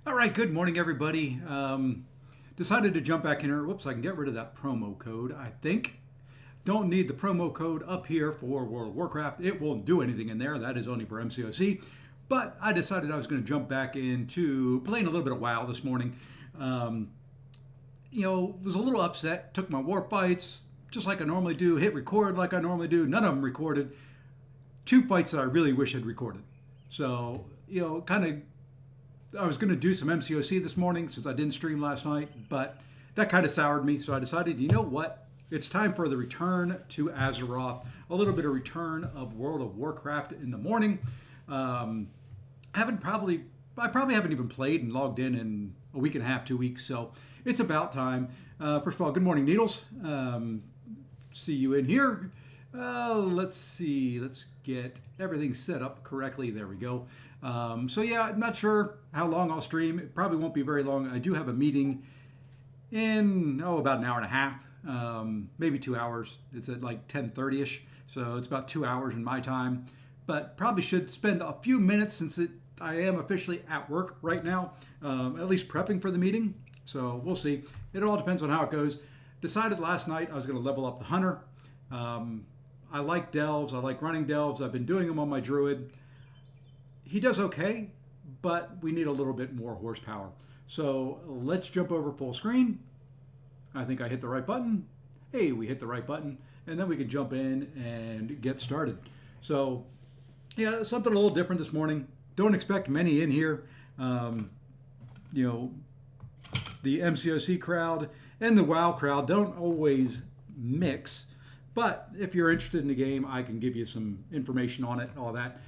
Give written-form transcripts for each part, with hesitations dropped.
All right, good morning, everybody. Decided to jump back in here. Whoops, I can get rid of that promo code, I think. Don't need the promo code up here for World of Warcraft. It won't do anything in there. That is only for MCOC. But I decided I was going to jump back into playing a little bit of WoW this morning. Was a little upset. Took my war fights just like I normally do. Hit record like I normally do. None of them recorded. Two fights that I really wish I'd recorded. So, I was going to do some MCOC this morning since I didn't stream last night, but that kind of soured me. So I decided, you know what? It's time for the return to Azeroth. A little bit of return of World of Warcraft in the morning. I probably haven't even played and logged in a week and a half, 2 weeks. So it's about time. First of all, good morning, Needles. See you in here. Let's see. Let's get everything set up correctly. There we go. I'm not sure how long I'll stream. It probably won't be very long. I do have a meeting in, about an hour and a half, maybe 2 hours. It's at like 10:30ish, so it's about 2 hours in my time. But probably should spend a few minutes since I am officially at work right now, at least prepping for the meeting. So we'll see. It all depends on how it goes. Decided last night I was going to level up the Hunter. I like delves. I like running delves. I've been doing them on my Druid. He does okay, but we need a little bit more horsepower. So let's jump over full screen. I think I hit the right button. Hey, we hit the right button. And then we can jump in and get started. So, yeah, something a little different this morning. Don't expect many in here. The MCOC crowd and the WoW crowd don't always mix. But if you're interested in the game, I can give you some information on it and all that.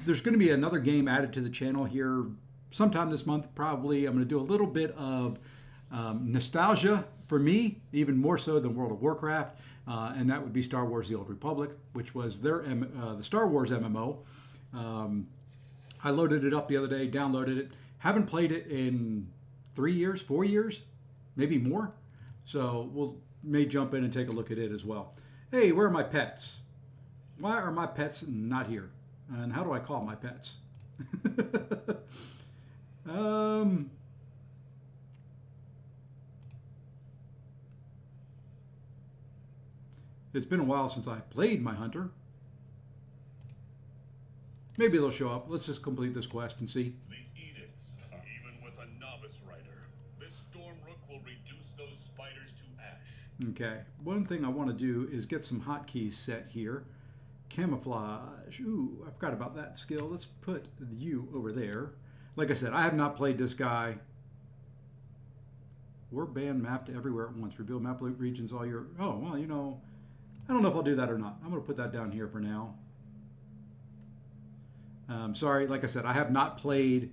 There's going to be another game added to the channel here sometime this month, probably. I'm going to do a little bit of nostalgia for me, even more so than World of Warcraft, and that would be Star Wars The Old Republic, which was the Star Wars MMO. I loaded it up the other day, downloaded it. Haven't played it in 3 years, 4 years, maybe more. So may jump in and take a look at it as well. Hey, where are my pets? Why are my pets not here? And how do I call my pets? It's been a while since I played my hunter. Maybe they'll show up. Let's just complete this quest and see. The edicts, even with a novice rider, this storm rook will reduce those spiders to ash. Okay, one thing I want to do is get some hotkeys set here. Camouflage. Ooh, I forgot about that skill. Let's put you over there. Like I said, I have not played this guy. Warband mapped everywhere at once. Reveal map regions all your... Oh, well, I don't know if I'll do that or not. I'm going to put that down here for now. Sorry, like I said, I have not played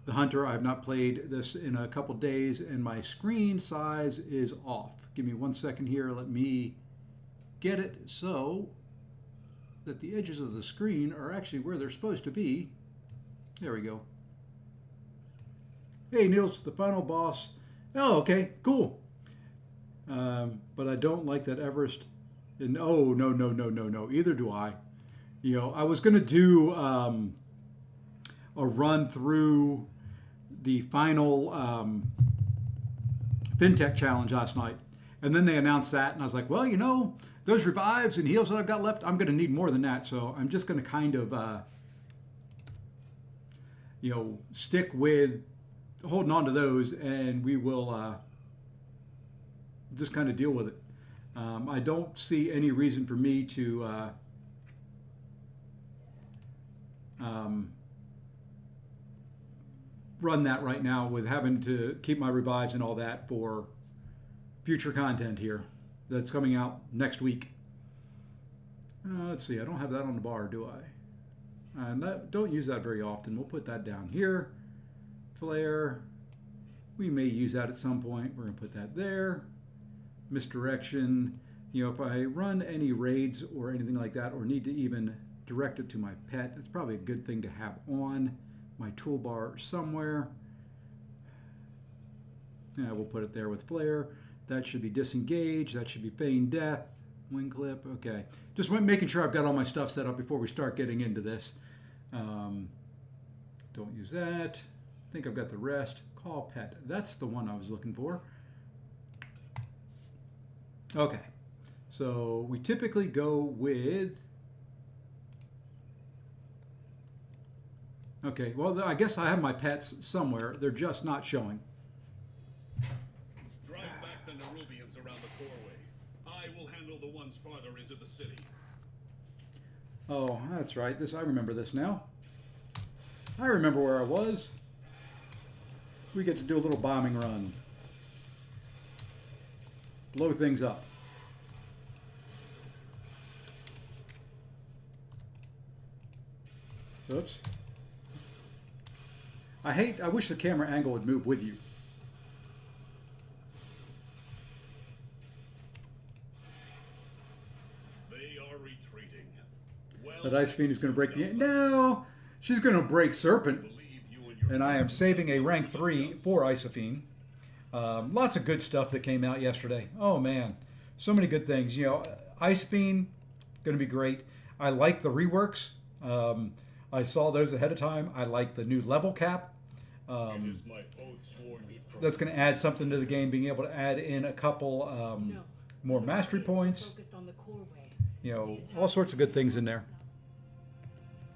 the Hunter. I have not played this in a couple days, and my screen size is off. Give me 1 second here. Let me get it so that the edges of the screen are actually where they're supposed to be. There we go. Hey, Niels, the final boss. Oh, okay, cool. But I don't like that Everest. And oh, no. Either do I. I was going to do a run through the final FinTech challenge last night. And then they announced that, and I was like, well, those revives and heals that I've got left, I'm going to need more than that. So I'm just going to kind of, stick with holding on to those, and we will just kind of deal with it. I don't see any reason for me to run that right now with having to keep my revives and all that for future content here that's coming out next week. Let's see, I don't have that on the bar, do I? Don't use that very often. We'll put that down here. Flare, we may use that at some point. We're going to put that there. Misdirection, if I run any raids or anything like that, or need to even direct it to my pet, it's probably a good thing to have on my toolbar somewhere. Yeah, we'll put it there with flare. That should be disengaged. That should be feign death. Wing clip. Okay. Just making sure I've got all my stuff set up before we start getting into this. Don't use that. I think I've got the rest. Call pet. That's the one I was looking for. Okay. So we typically go with... Okay, well, I guess I have my pets somewhere. They're just not showing. Drive back the Nerubians around the coreway. I will handle the ones farther into the city. Oh, that's right. I remember this now. I remember where I was. We get to do a little bombing run. Blow things up. Oops. I wish the camera angle would move with you. They are retreating. Well, That Ice Fiend is going to break the... No! She's going to break Serpent. And I am saving a rank 3 for Isophine. Lots of good stuff that came out yesterday. Oh man, so many good things. You know, Isophine, going to be great. I like the reworks. I saw those ahead of time. I like the new level cap. That's going to add something to the game, being able to add in a couple more mastery points. You know, all sorts of good things in there.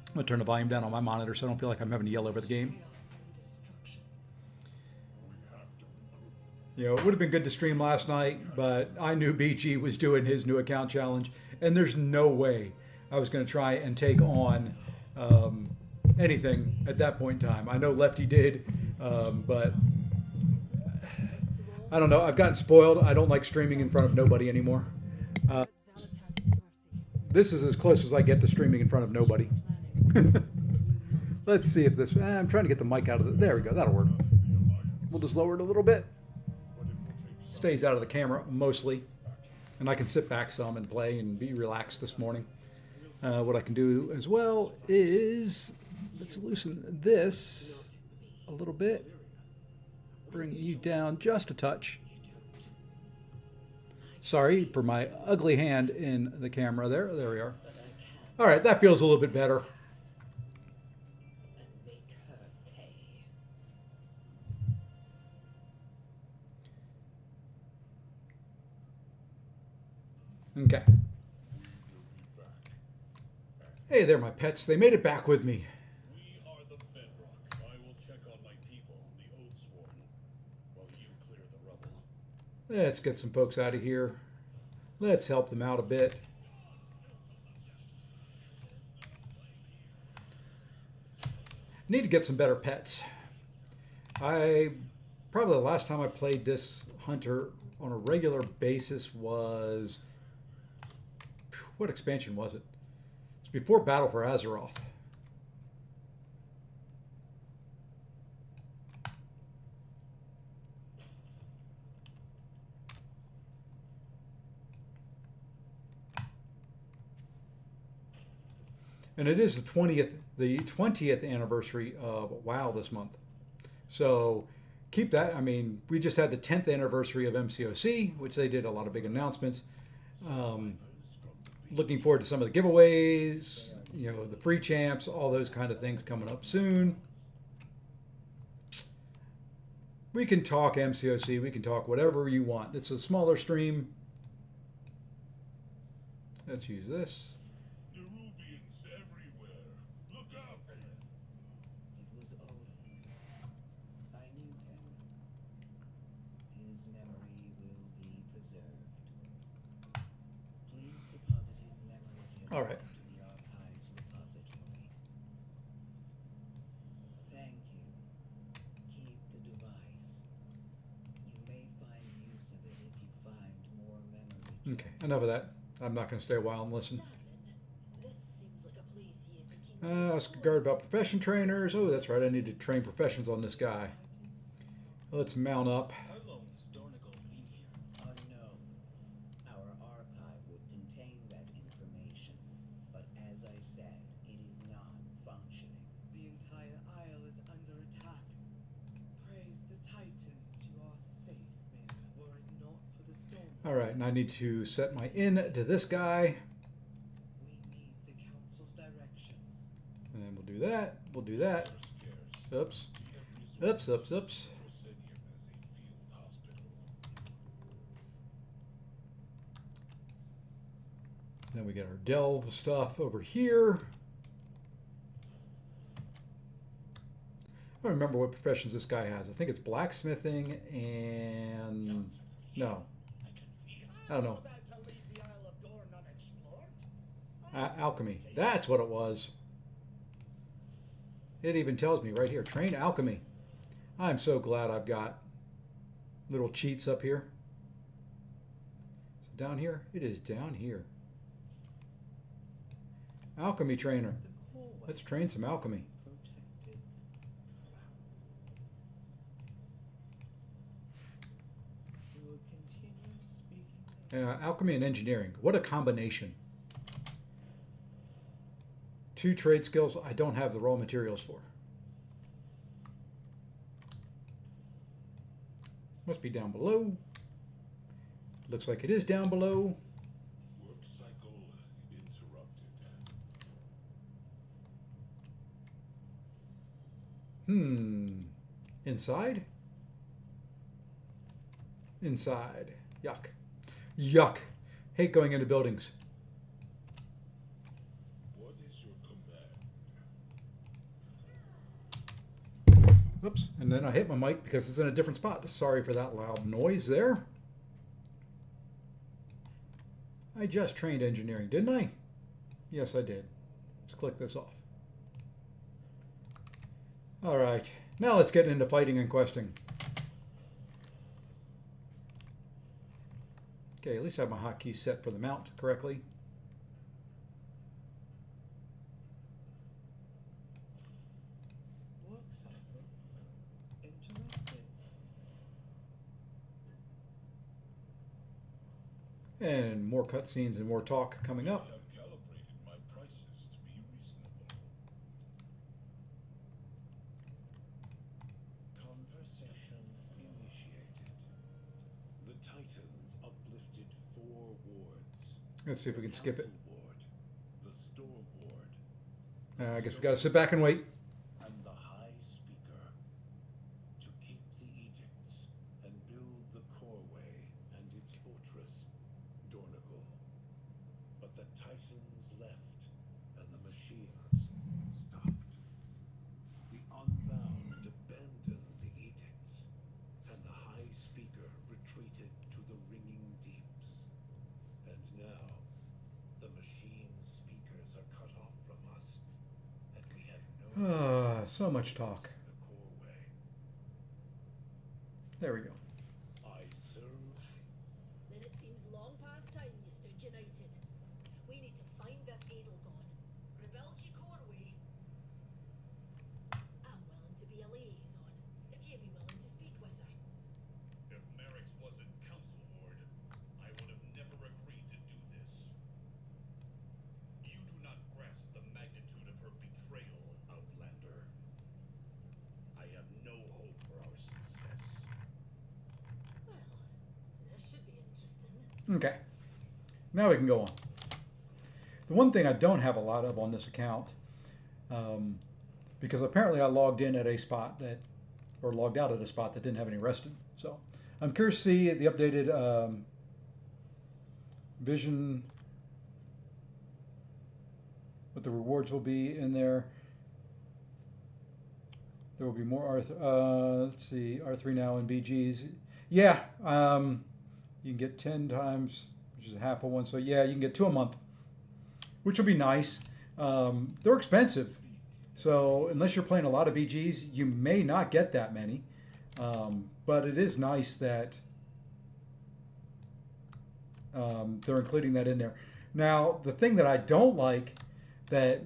I'm going to turn the volume down on my monitor so I don't feel like I'm having to yell over the game. You know, it would have been good to stream last night, but I knew BG was doing his new account challenge, and there's no way I was going to try and take on anything at that point in time. I know Lefty did, but I don't know. I've gotten spoiled. I don't like streaming in front of nobody anymore. This is as close as I get to streaming in front of nobody. Let's see if this... I'm trying to get the mic out of the... There we go. That'll work. We'll just lower it a little bit. Stays out of the camera mostly, and I can sit back some and play and be relaxed this morning. What I can do as well is, let's loosen this a little bit, bring you down just a touch. Sorry for my ugly hand in the camera there. There we are. All right, that feels a little bit better. Okay. Hey there, my pets. They made it back with me. We are the bedrock. I will check on my people, the Oathsworn, while you clear the rubble. Let's get some folks out of here. Let's help them out a bit. Need to get some better pets. Probably the last time I played this hunter on a regular basis was... What expansion was it? It's before Battle for Azeroth. And it is the 20th anniversary of WoW this month. So keep that. I mean, we just had the 10th anniversary of MCOC, which they did a lot of big announcements. Looking forward to some of the giveaways, you know, the free champs, all those kind of things coming up soon. We can talk MCOC, we can talk whatever you want. It's a smaller stream. Let's use this. Nerubians everywhere. Look out! It was Odin. I knew him. His memory will be preserved. Please deposit his memory here All right. to the archives repository. Thank you. Keep the device. You may find use of it if you find more memory. Okay, enough of that. I'm not going to stay a while and listen. Ask a guard about profession trainers. Oh, that's right. I need to train professions on this guy. Let's mount up. How long has Dornigal been here? Unknown. Our archive would contain that information, but as I said, it is non-functioning. The entire isle is under attack. Praise the Titans, you are safe, Mayor. Were it not for the storm. All right, and I need to set my in to this guy. We need the council's direction. And we'll do that. We'll do that. Oops. Oops, oops, oops. Proscenium as a field hospital. Then we get our delve stuff over here. I don't remember what professions this guy has. I think it's blacksmithing and no, I don't know. Alchemy. That's what it was. It even tells me right here, train alchemy. I'm so glad I've got little cheats up here. So down here, it is down here. Alchemy trainer. Let's train some alchemy. Alchemy and engineering. What a combination. 2 trade skills I don't have the raw materials for. Must be down below. Looks like it is down below. Work cycle interrupted. Inside? Inside. Yuck. Yuck. Hate going into buildings. What is your command? Whoops. And then I hit my mic because it's in a different spot. Sorry for that loud noise there. I just trained engineering, didn't I? Yes, I did. Let's click this off. All right. Now let's get into fighting and questing. Okay, at least I have my hotkeys set for the mount correctly. Work cycle interrupted. And more cutscenes and more talk coming up. I have calibrated my prices to be reasonable. Conversation initiated. The Titans uplifted 4 wards. Let's see if we can skip it. Council Ward, the Store Ward, I guess we got to sit back and wait. and the High Speaker to keep the edicts and build the Coreway and its fortress, Dornigal. But the Titans left and the machines stopped. The Unbound abandoned the edicts, and the High Speaker retreated to the Ringing Deeps. And now, the machine speakers are cut off from us, and we have no So much talk. the Coreway. There we go. I serve. Then it seems long past time you stood united. We need to find this Edelgone, rebuild your Coreway. I'm willing to be a liaison, if you'd be willing to speak with her. If Merrick's wasn't Council Ward, I would have never agreed to do this. You do not grasp the magnitude of her betrayal, Outlander. I have no hope for our success. Well, this should be interesting. Okay. Now we can go on. The one thing I don't have a lot of on this account, because apparently I logged in at a spot that, or logged out at a spot that didn't have any resting. So I'm curious to see the updated vision, what the rewards will be in there. There will be more let's see, R3 now in BGs. Yeah, you can get 10 times, which is half of one. So yeah, you can get 2 a month, which will be nice. They're expensive. So unless you're playing a lot of BGs, you may not get that many. But it is nice that they're including that in there. Now, the thing that I don't like that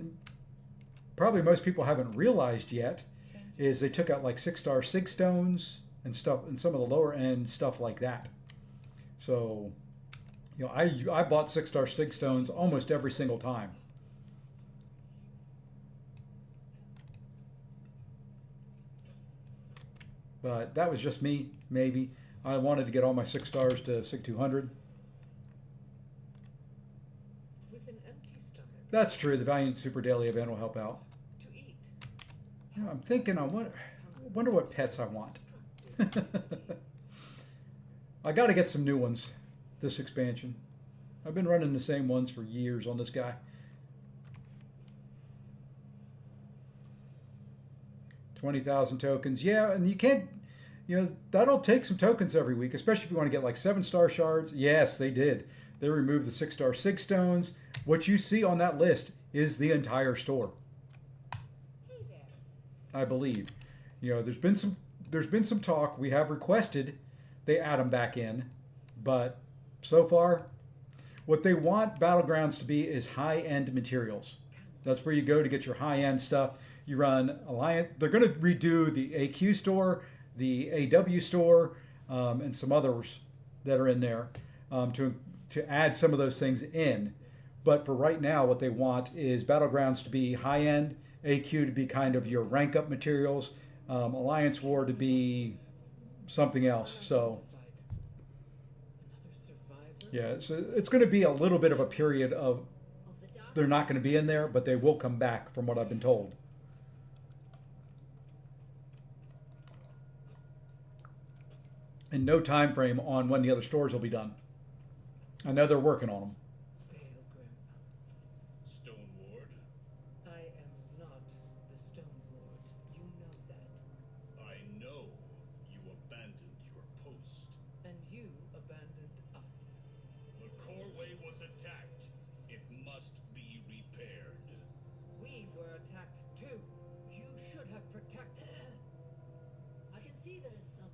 probably most people haven't realized yet is they took out like 6-star sig stones and stuff, and some of the lower end stuff like that. So, you know, I bought 6-star sig stones almost every single time. But that was just me, maybe. I wanted to get all my 6 stars to Sig 200. With an empty stomach That's true. The Valiant Super Daily event will help out. to eat. You know, I'm thinking, I wonder what pets I want. I got to get some new ones this expansion. I've been running the same ones for years on this guy. 20,000 tokens. Yeah, and you can't, that'll take some tokens every week, especially if you want to get like 7-star shards. Yes, they did. They removed the 6-star 6 stones. What you see on that list is the entire store. Hey there. I believe. There's been some talk. We have requested they add them back in, but so far, what they want Battlegrounds to be is high-end materials. That's where you go to get your high-end stuff. You run Alliance. They're going to redo the AQ store, the AW store, and some others that are in there to add some of those things in. But for right now, what they want is Battlegrounds to be high-end, AQ to be kind of your rank-up materials, Alliance War to be something else. So, yeah, so it's going to be a little bit of a period of they're not going to be in there, but they will come back from what I've been told. And no time frame on when the other stores will be done. I know they're working on them. Pilgrim, Stone Ward, I am not the Stone Lord. You know that. I know you abandoned your post. And you abandoned us. The Coreway was attacked. It must be repaired. We were attacked too. You should have protected. I can see there is some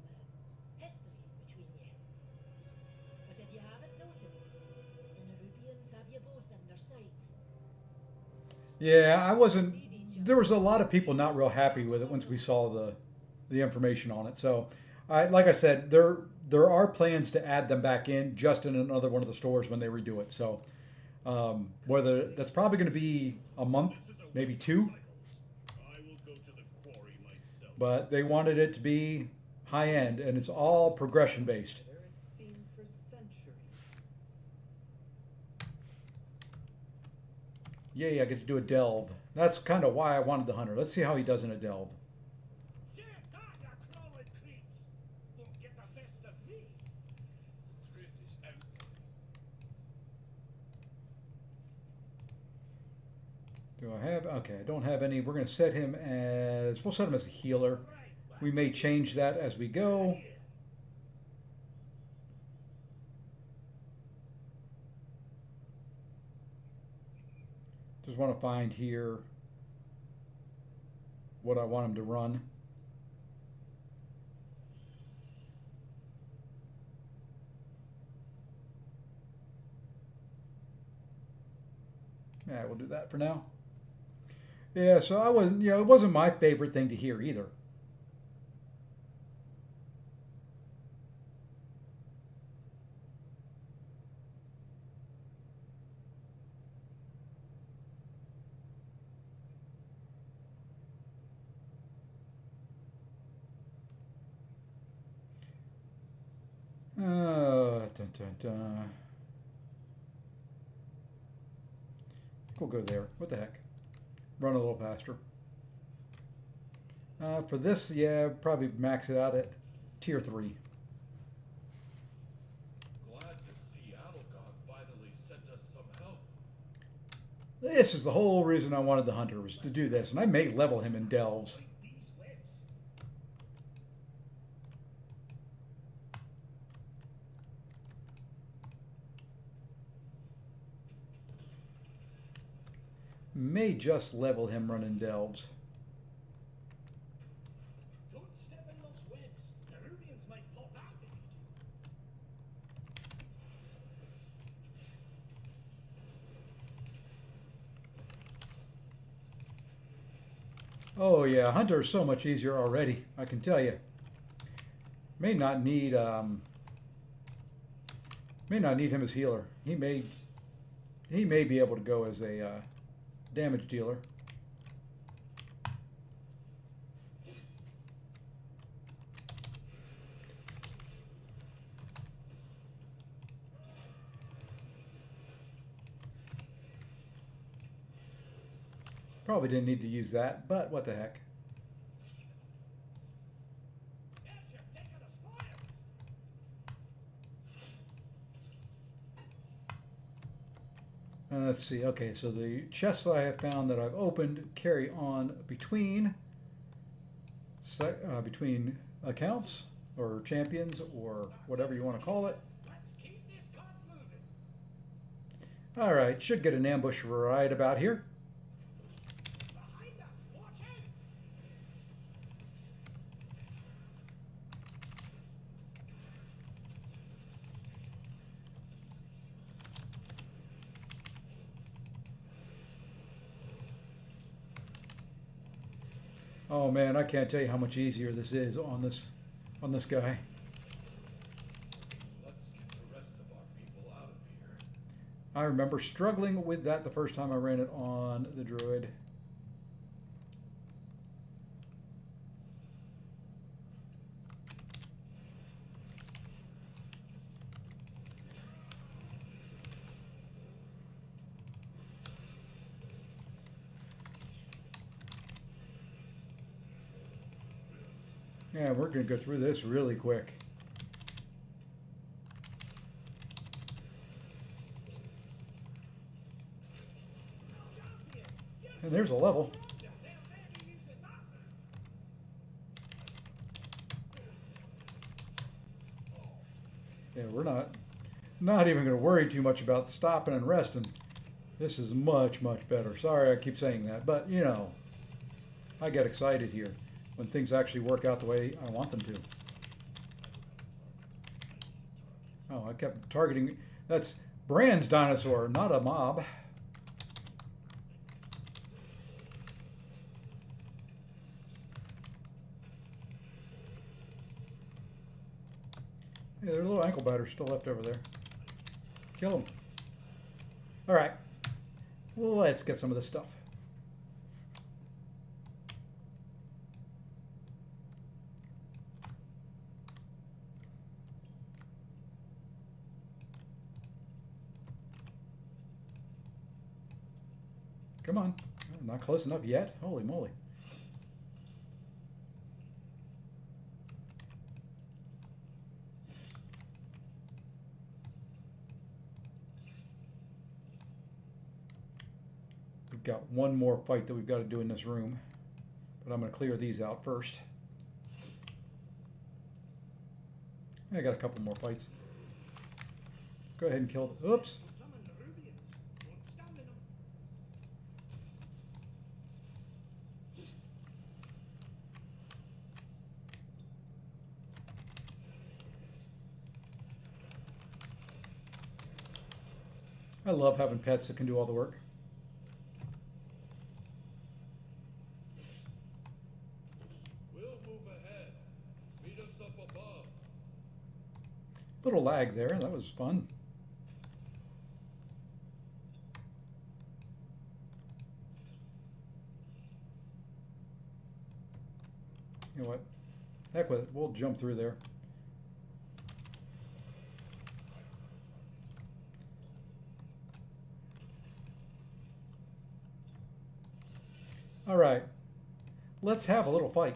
history between you. But if you haven't noticed, the Nerubians have you both in their sights. Yeah, I wasn't. There was a lot of people not real happy with it once we saw the information on it. So, like I said, there are plans to add them back in just in another one of the stores when they redo it. So, whether that's probably going to be a month, maybe 2, I will go to the quarry myself. but they wanted it to be high end, and it's all progression based. There it seemed for centuries. Yay, I get to do a delve. That's kind of why I wanted the hunter. Let's see how he does in a delve. Yeah, you crawling creeps. Won't get the best of me. The truth is out. Do I have? Okay, I don't have any. We're going to set him as. We'll set him as a healer. We may change that as we go. Just want to find here what I want him to run. Yeah, we'll do that for now. Yeah, so I wasn't, it wasn't my favorite thing to hear either. Dun, dun, dun. We'll go there. What the heck? Run a little faster. For this, yeah, probably max it out at tier 3. Glad to see Adelgod finally sent us some help. This is the whole reason I wanted the hunter, was to do this, and I may level him in delves. These webs. May just level him running delves. Don't step in those webs. Nerubians might pop out if you do. Oh yeah, hunter is so much easier already, I can tell you. May not need him as healer. He may be able to go as a damage dealer. Probably didn't need to use that, but what the heck. Let's see. Okay, so the chests that I have found that I've opened carry on between between accounts or champions or whatever you want to call it. Let's keep this cart moving. All right, should get an ambush right about here. Behind us, watch out! Oh man, I can't tell you how much easier this is on this guy. Let's get the rest of our people out of here. I remember struggling with that the first time I ran it on the druid. Yeah, we're going to go through this really quick. And there's a level. Yeah, we're not even going to worry too much about stopping and resting. This is much, much better. Sorry I keep saying that, but you know, I get excited here when things actually work out the way I want them to. Oh, I kept targeting. That's Brand's dinosaur, not a mob. Yeah, there's a little ankle biter still left over there. Kill him. All right. Well, let's get some of this stuff. Come on. Not close enough yet. Holy moly. We've got one more fight that we've got to do in this room, but I'm going to clear these out first. I got a couple more fights. Go ahead and kill them. Oops. I love having pets that can do all the work. We'll move ahead. Meet us up above. Little lag there. That was fun. You know what? Heck with it. We'll jump through there. All right. Let's have a little fight.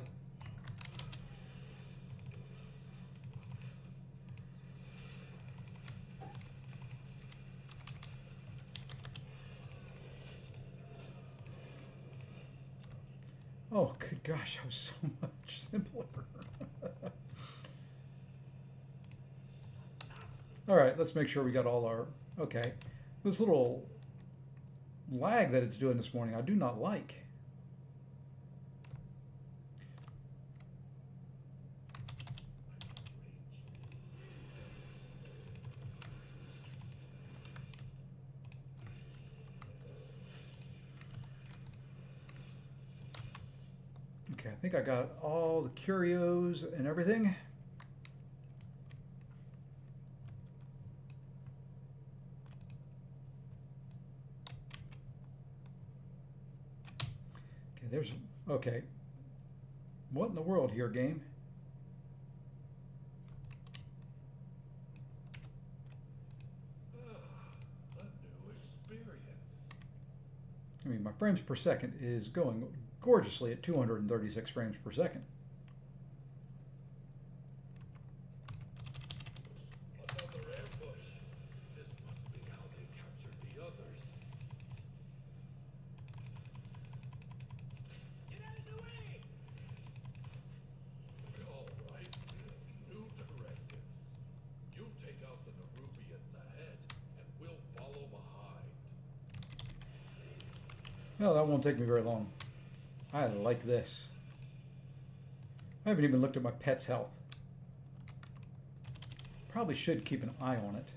Oh, good gosh, that was so much simpler. All right, let's make sure we got all our... Okay. This little lag that it's doing this morning, I do not like. Okay, I think I got all the curios and everything. Okay, there's... Okay. What in the world here, game? A new experience. I mean, my frames per second is going gorgeously at 236 frames per second. Another ambush. This must be how they captured the others. No, that won't take me very long. I like this. I haven't even looked at my pet's health. Probably should keep an eye on it.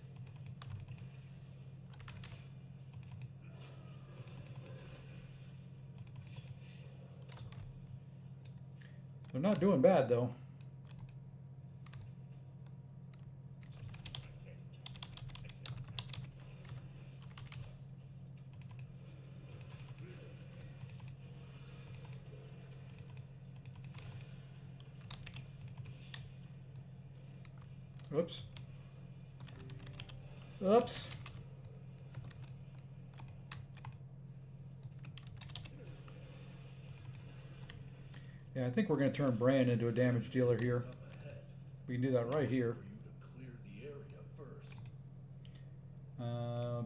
They're not doing bad, though. Oops. Oops. Yeah, I think we're going to turn Bran into a damage dealer here. We can do that right here.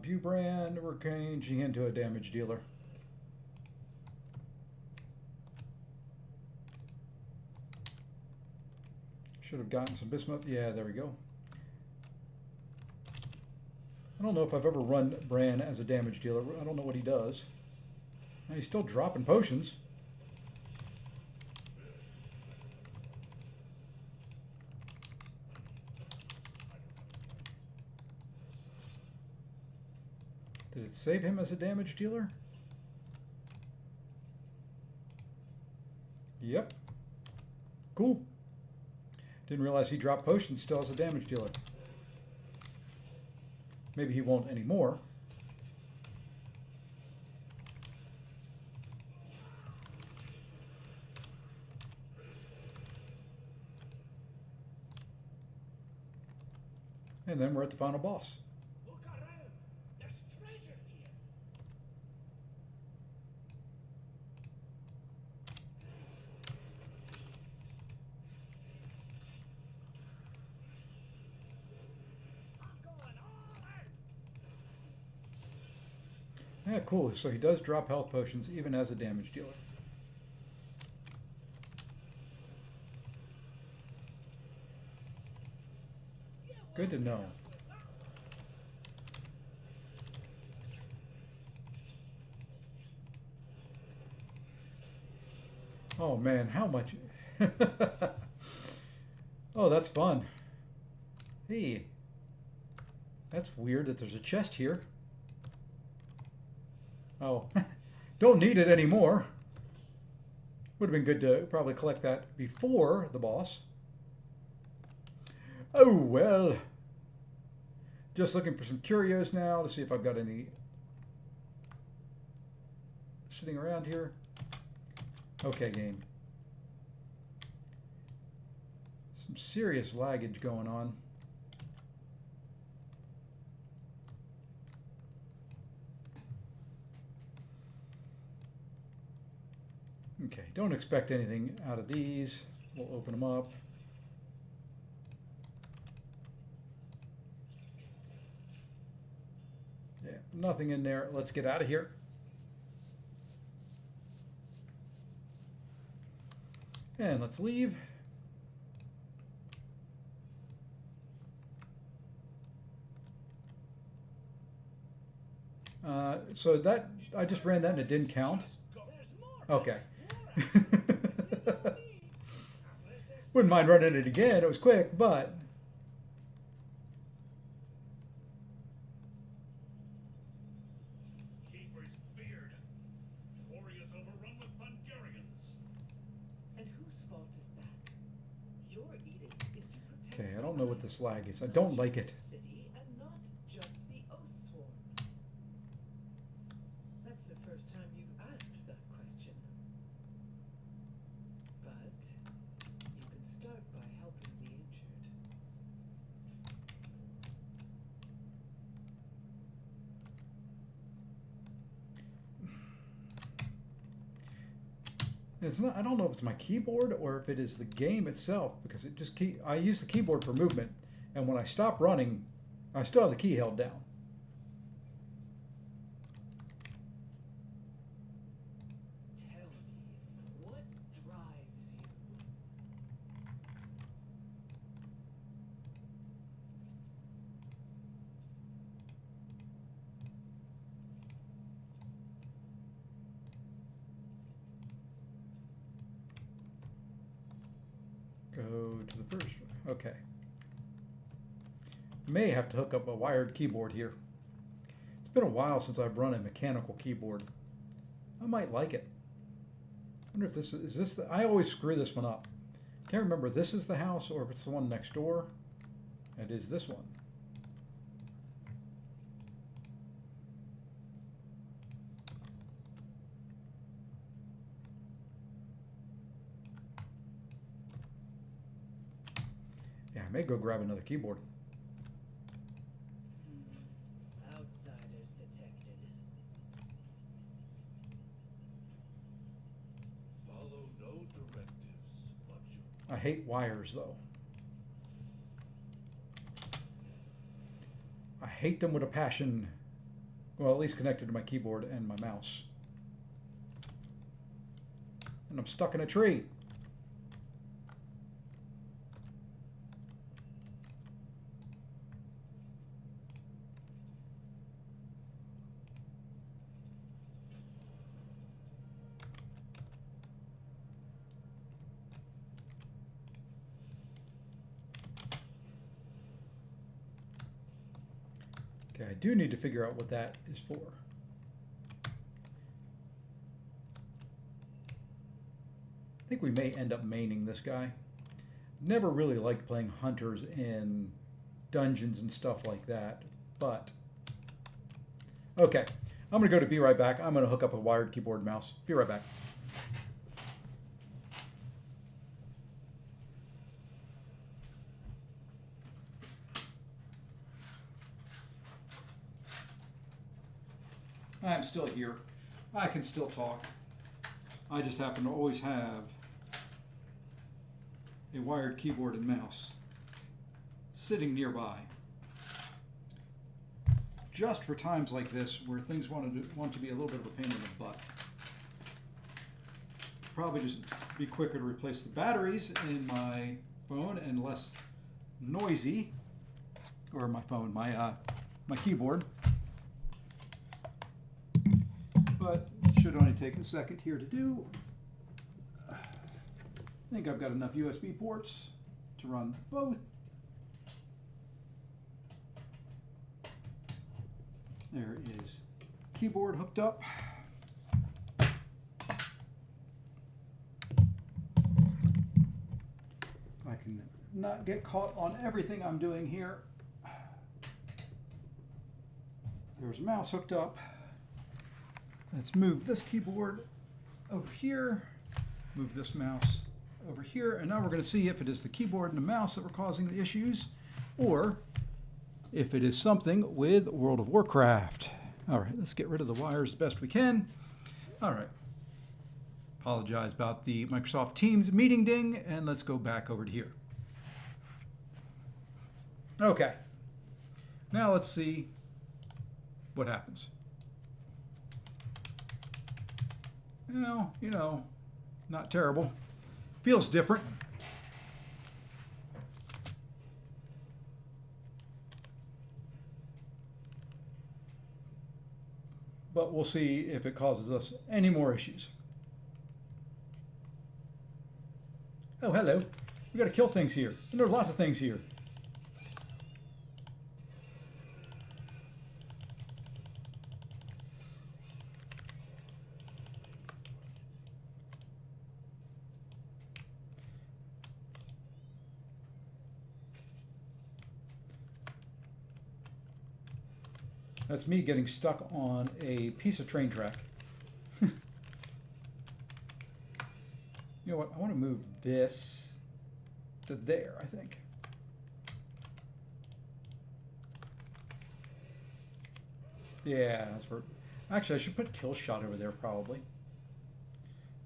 View Bran, we're changing into a damage dealer. Should have gotten some bismuth. Yeah, there we go. I don't know if I've ever run Bran as a damage dealer. I don't know what he does. And he's still dropping potions. Did it save him as a damage dealer? Yep. Cool. Didn't realize he dropped potions still as a damage dealer. Maybe he won't anymore. And then we're at the final boss. Look around. There's treasure here. I'm going all out. Yeah, cool. So he does drop health potions even as a damage dealer. Good to know. Oh man, how much? Oh, that's fun. Hey, that's weird that there's a chest here. Oh, don't need it anymore. Would have been good to probably collect that before the boss. Oh well. Just looking for some curios now to see if I've got any sitting around here. Okay, game. Some serious laggage going on. Okay, don't expect anything out of these. We'll open them up. Yeah, nothing in there. Let's get out of here. And let's leave. So that, I just ran that and it didn't count. Okay. Wouldn't mind running it again. It was quick, but Keeper's beard. Quarry is overrun with Thunderians. And whose fault is that? Your edict is to protect. okay, I don't know what this lag is. I don't like it. the city and not just the Oathsworn. That's the first time you've asked that question. But you can start by helping the injured. It's not, I don't know if it's my keyboard or if it is the game itself, because it just I use the keyboard for movement, and when I stop running, I still have the key held down. Tell me, what drives you? Go to the first one. Okay. May have to hook up a wired keyboard here. It's been a while since I've run a mechanical keyboard. I might like it. I wonder if this is this the, I always screw this one up. Can't remember if this is the house or if it's the one next door. It is this one. Yeah, I may go grab another keyboard. Outsiders detected. Follow no directives, Monsieur. I hate wires though. I hate them with a passion. Well, at least connected to my keyboard and my mouse. And I'm stuck in a tree. Okay, I do need to figure out what that is for. I think we may end up maining this guy. Never really liked playing hunters in dungeons and stuff like that, but okay. I'm gonna go to be right back. I'm gonna hook up a wired keyboard and mouse. Be right back. I'm still here. I can still talk. I just happen to always have a wired keyboard and mouse sitting nearby. Just for times like this where things want to be a little bit of a pain in the butt. Probably just be quicker to replace the batteries in my phone and less noisy, or my phone, my keyboard. But it should only take a second here to do. I think I've got enough USB ports to run both. There is keyboard hooked up. I can not get caught on everything I'm doing here. There's a mouse hooked up. Let's move this keyboard over here, move this mouse over here, and now we're going to see if it is the keyboard and the mouse that were causing the issues, or if it is something with World of Warcraft. All right, let's get rid of the wires as best we can. All right. Apologize about the Microsoft Teams meeting ding, and let's go back over to here. Okay. Now let's see what happens. Well, you know, not terrible. Feels different. But we'll see if it causes us any more issues. Oh, hello. We gotta kill things here. And there's lots of things here. That's me getting stuck on a piece of train track. You know what? I want to move this to there, I think. Yeah, that's for... Actually, I should put kill shot over there, probably.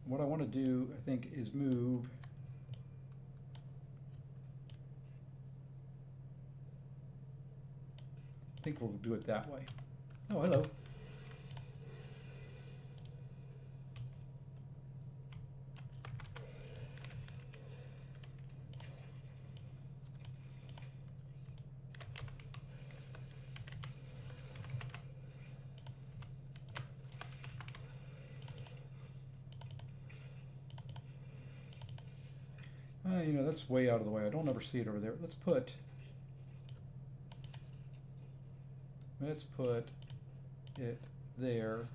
What I want to do, I think, is move... I think we'll do it that way. Oh, hello. You know, that's way out of the way. I don't ever see it over there. Let's put it there,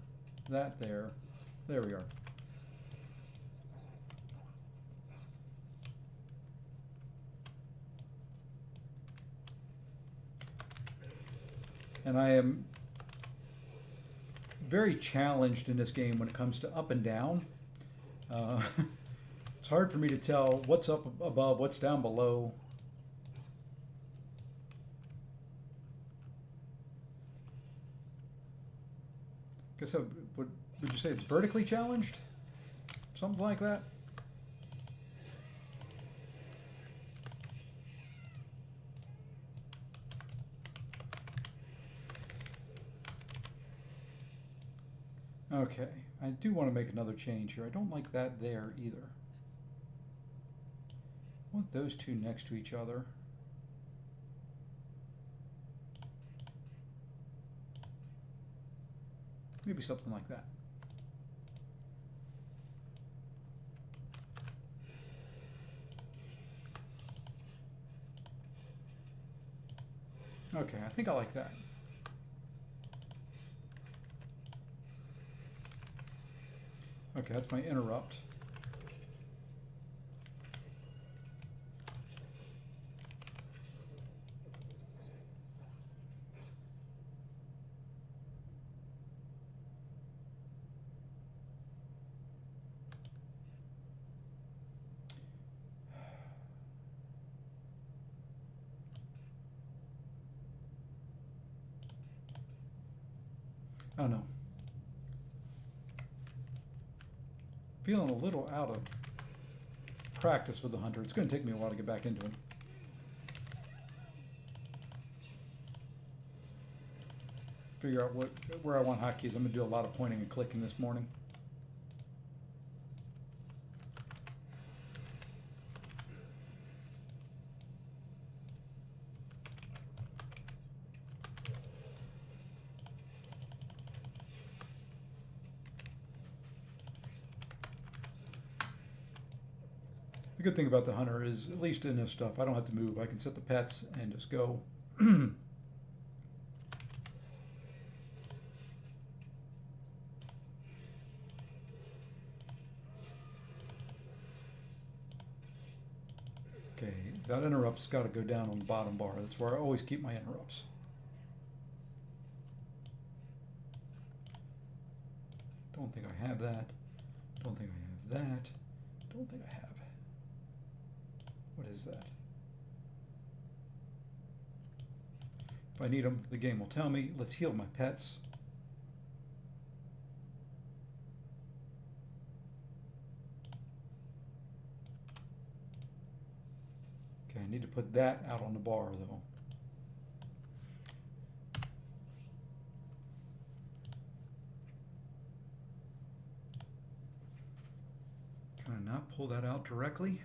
that there. There we are. And I am very challenged in this game when it comes to up and down. It's hard for me to tell what's up above, what's down below. Guess would you say it's vertically challenged? Something like that? Okay, I do want to make another change here. I don't like that there either. I want those two next to each other. Maybe something like that. Okay, I think I like that. Okay, that's my interrupt. Oh no. Feeling a little out of practice with the hunter. It's going to take me a while to get back into him. Figure out where I want hotkeys. I'm going to do a lot of pointing and clicking this morning. The good thing about the hunter is, at least in this stuff, I don't have to move. I can set the pets and just go. Okay, that interrupt's got to go down on the bottom bar. That's where I always keep my interrupts. Don't think I have that. Don't think I have that. Don't think I have. What is that? If I need them, the game will tell me. Let's heal my pets. Okay, I need to put that out on the bar though. Can I not pull that out directly?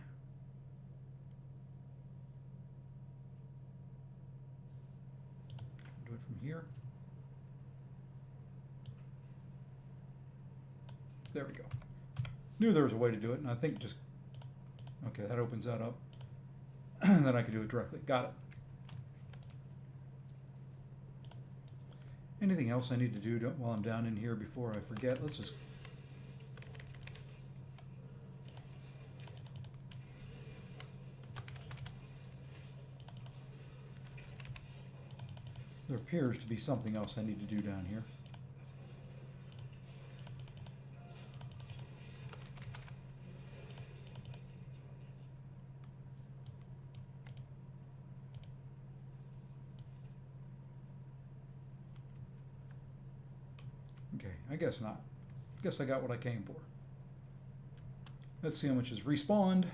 Do it from here. There we go. Knew there was a way to do it, and I think just, okay, that opens that up. And then I can do it directly. Got it. Anything else I need to do while I'm down in here before I forget? Let's just... There appears to be something else I need to do down here. Okay, I guess not. Guess I got what I came for. Let's see how much is respawned.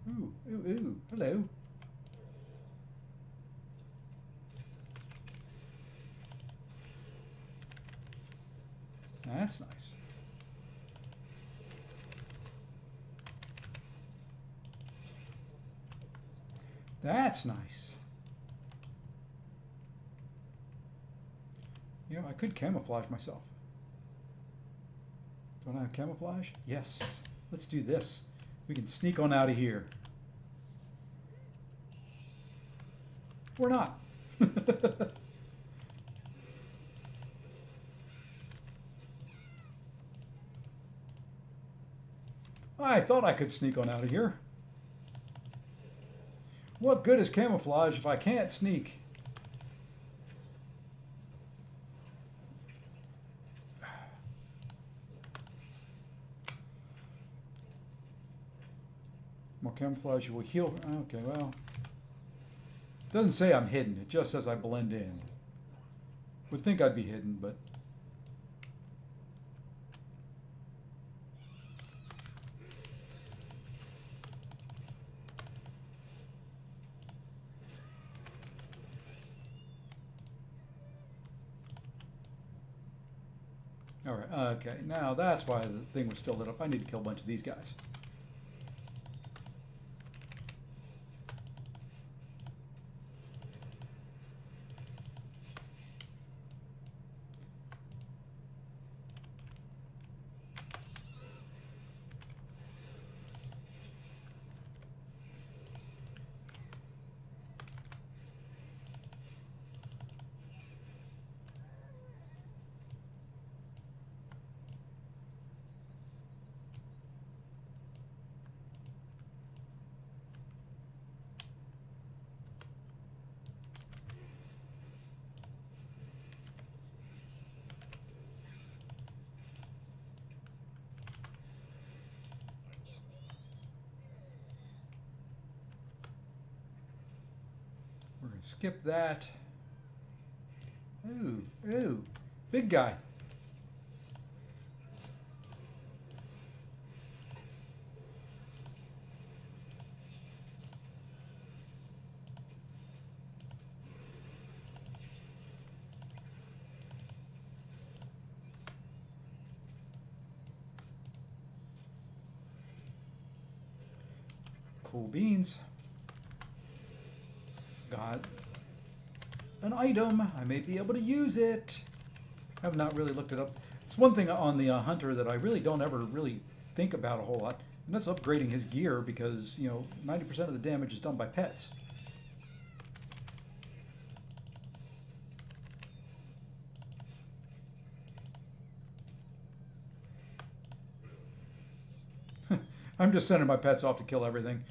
Ooh, ooh, ooh, hello. That's nice. That's nice. You know, I could camouflage myself. Don't I have camouflage? Yes. Let's do this. We can sneak on out of here. Or not. I thought I could sneak on out of here. What good is camouflage if I can't sneak? More camouflage will heal. Okay, well. It doesn't say I'm hidden. It just says I blend in. Would think I'd be hidden, but. All right, okay, now that's why the thing was still lit up. I need to kill a bunch of these guys. We're going to skip that. Ooh, ooh, big guy. Cool beans. Got an item. I may be able to use it. I have not really looked it up. It's one thing on the hunter that I really don't ever really think about a whole lot, and that's upgrading his gear because, you know, 90% of the damage is done by pets. I'm just sending my pets off to kill everything.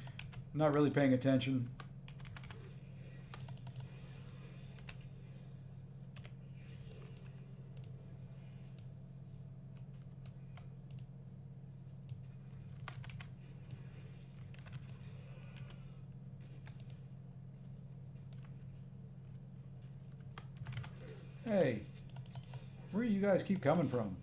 I'm not really paying attention. Hey, where do you guys keep coming from?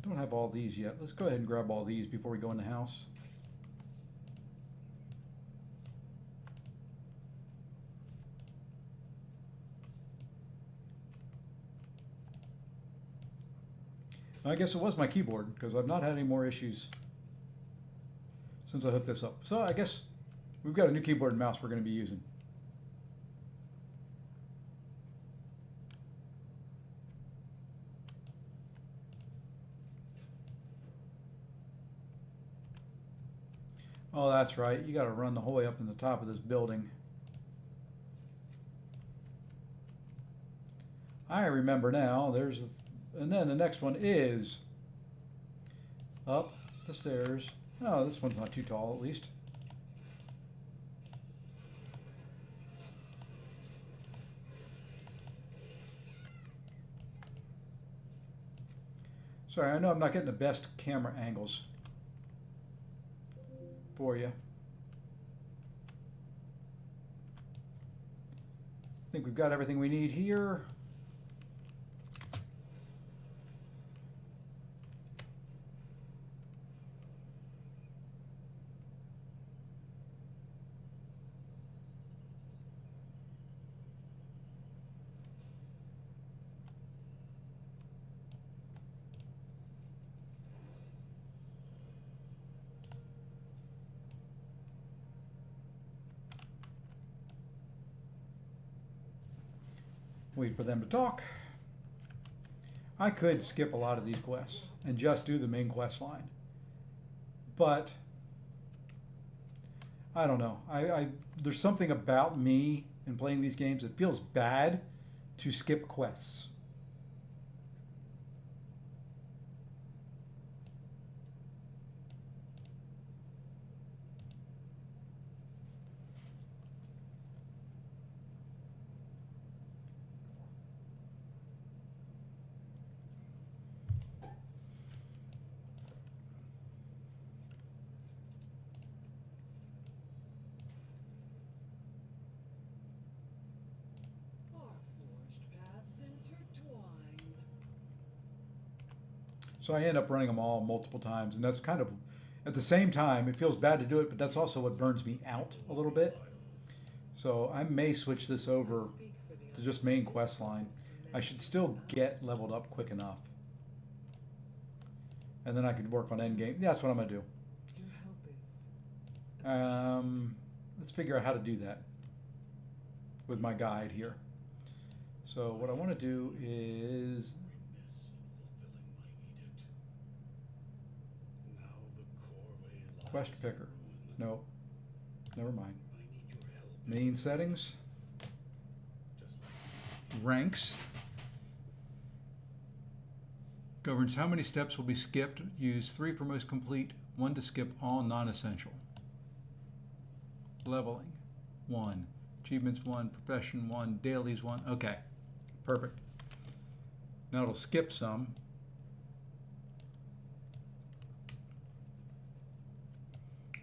Don't have all these yet. Let's go ahead and grab all these before we go in the house. I guess it was my keyboard because I've not had any more issues since I hooked this up. So I guess we've got a new keyboard and mouse we're going to be using. Oh, that's right. You got to run the whole way up in the top of this building. I remember now. And then the next one is up the stairs. Oh, this one's not too tall, at least. Sorry, I know I'm not getting the best camera angles for you. I think we've got everything we need here. Wait for them to talk. I could skip a lot of these quests and just do the main quest line. But I don't know. There's something about me in playing these games. It feels bad to skip quests. Our forged paths intertwine. So I end up running them all multiple times, and that's kind of, at the same time, it feels bad to do it, but that's also what burns me out a little bit. So I may switch this over to just main quest line. I should still get leveled up quick enough. And then I could work on endgame. Yeah, that's what I'm going to do. Your help is Let's figure out how to do that with my guide here. So what I want to do is quest picker. No, never mind. Main settings, ranks, governs how many steps will be skipped. Use 3 for most complete, 1 to skip all non-essential. Leveling, 1. Achievements, 1. Profession, 1. Dailies, 1. Okay, perfect. Now it'll skip some.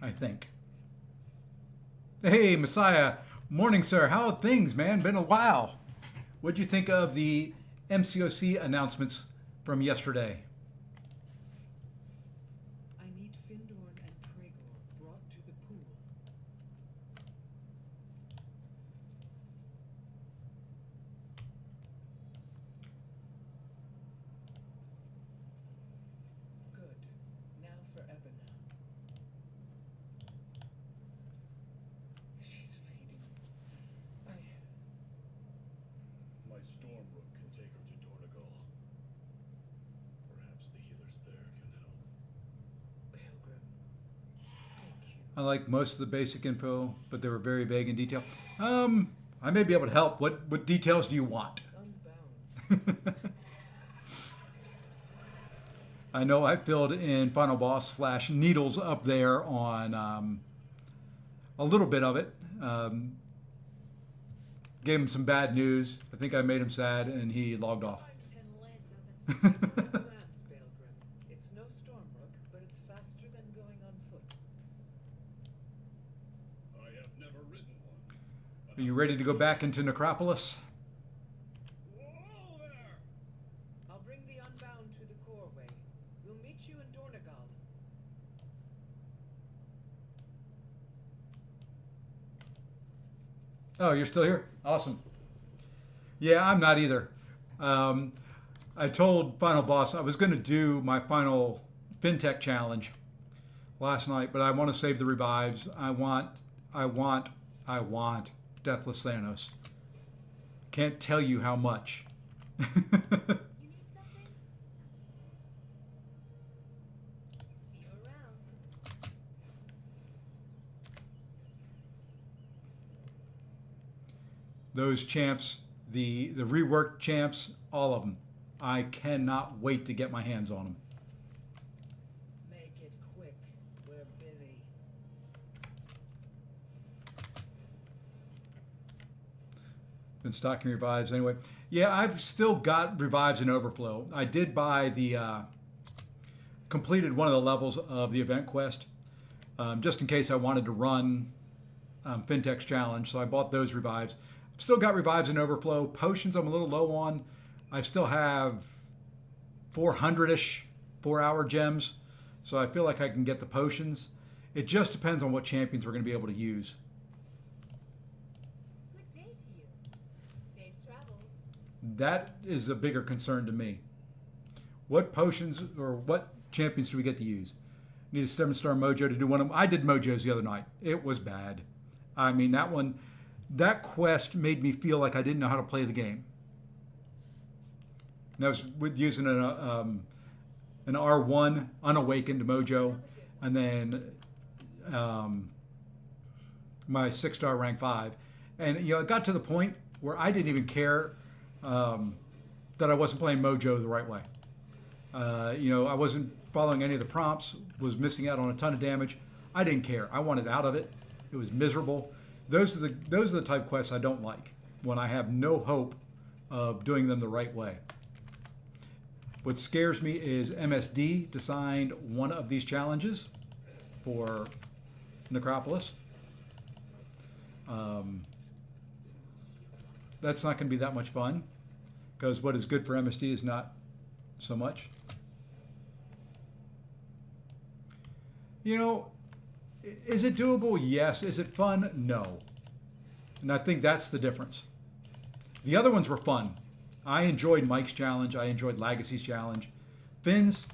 I think. Hey, Messiah. Morning, sir. How are things, man? Been a while. What'd you think of the MCOC announcements from yesterday? I need Findorn and Tragor brought to the pool. Good. Now for Ebona. She's fading. My Stormbrook can take her to Dornagal. Perhaps the healers there can help. Pilgrim. Thank you. I like most of the basic info, but they were very vague in detail. I may be able to help. What details do you want? Unbound. I know I filled in Final Boss / Needles up there on a little bit of it. Gave him some bad news. I think I made him sad, and he logged off. Glance, Pilgrim. It's no Stormbrook, but it's faster than going on foot. I have never ridden one. Are you ready to go back into Necropolis? Whoa there! I'll bring the Unbound to the Coreway. We'll meet you in Dornagal. Oh, you're still here? Awesome. Yeah, I'm not either. I told Final Boss I was going to do my final FinTech challenge last night, but I want to save the revives. I want Deathless Thanos. Can't tell you how much. You need something? See you around. Those champs, the reworked champs, all of them. I cannot wait to get my hands on them. Make it quick. We're busy. Been stocking revives anyway. Yeah, I've still got revives in overflow. I did buy the completed one of the levels of the event quest just in case I wanted to run FinTech's challenge. So I bought those revives. Still got revives in overflow. Potions I'm a little low on. I still have 400-ish 4-hour gems. So I feel like I can get the potions. It just depends on what champions we're going to be able to use. Good day to you. Safe travels. That is a bigger concern to me. What potions or what champions do we get to use? Need a 7-star mojo to do one of them. I did mojos the other night. It was bad. I mean, that quest made me feel like I didn't know how to play the game. And I was with using an R1 unawakened mojo, and then my 6-star rank 5. And it got to the point where I didn't even care that I wasn't playing mojo the right way. I wasn't following any of the prompts, was missing out on a ton of damage. I didn't care. I wanted out of it. It was miserable. Those are the type of quests I don't like, when I have no hope of doing them the right way. What scares me is MSD designed one of these challenges for Necropolis. That's not going to be that much fun, because what is good for MSD is not so much. Is it doable? Yes. Is it fun? No. And I think that's the difference. The other ones were fun. I enjoyed Mike's challenge. I enjoyed Legacy's challenge. Finn's,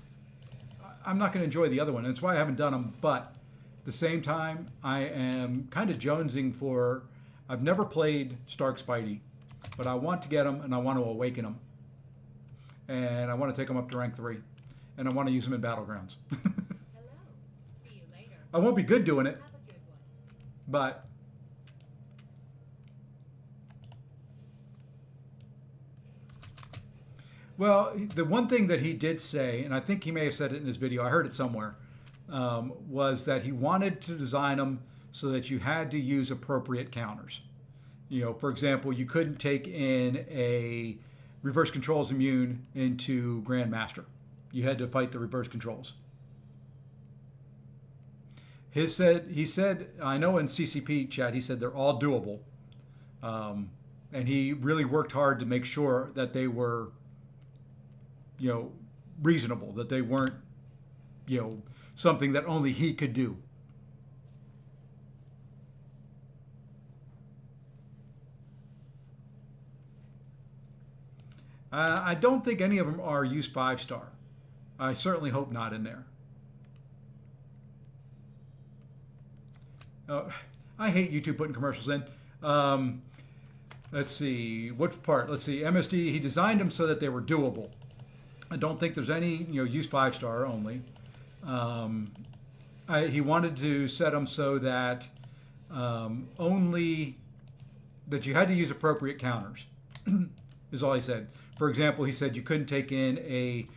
I'm not going to enjoy the other one. That's why I haven't done them. But at the same time, I am kind of jonesing for, I've never played Stark Spidey, but I want to get them and I want to awaken them. And I want to take them up to rank 3. And I want to use them in Battlegrounds. Hello. See you later. I won't be good doing it, Have a good one. but well, the one thing that he did say, and I think he may have said it in his video, I heard it somewhere, was that he wanted to design them so that you had to use appropriate counters. For example, you couldn't take in a reverse controls immune into Grandmaster. You had to fight the reverse controls. He said, I know in CCP chat, he said they're all doable. And he really worked hard to make sure that they were, reasonable, that they weren't, something that only he could do. I don't think any of them are use 5-star. I certainly hope not in there. I hate YouTube putting commercials in. Let's see, what part? Let's see, MSD, he designed them so that they were doable. I don't think there's any, use 5-star only. He wanted to set them so that only that you had to use appropriate counters, is all he said. For example, he said you couldn't take in a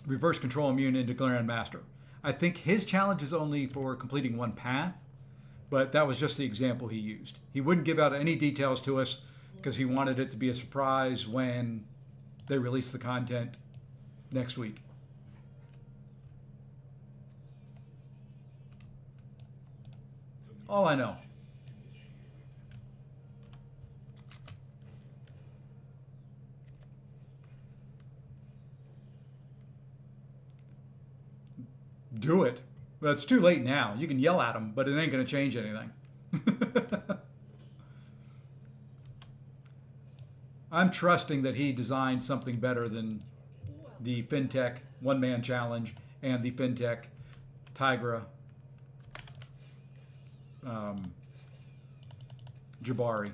reverse control immune into Grandmaster. I think his challenge is only for completing one path, but that was just the example he used. He wouldn't give out any details to us because he wanted it to be a surprise when they release the content next week. All I know. Do it. Well, it's too late now. You can yell at them, but it ain't going to change anything. I'm trusting that he designed something better than the FinTech one-man challenge and the FinTech Tigra Jabari.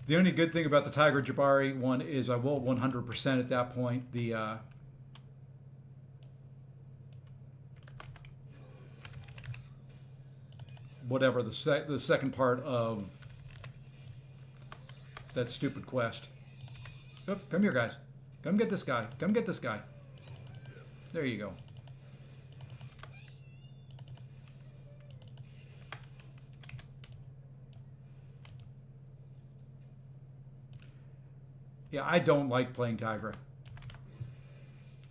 The only good thing about the Tigra Jabari one is I will 100% at that point the whatever the second part of that stupid quest. Oh, come here, guys. Come get this guy. Come get this guy. There you go. Yeah, I don't like playing Tigra.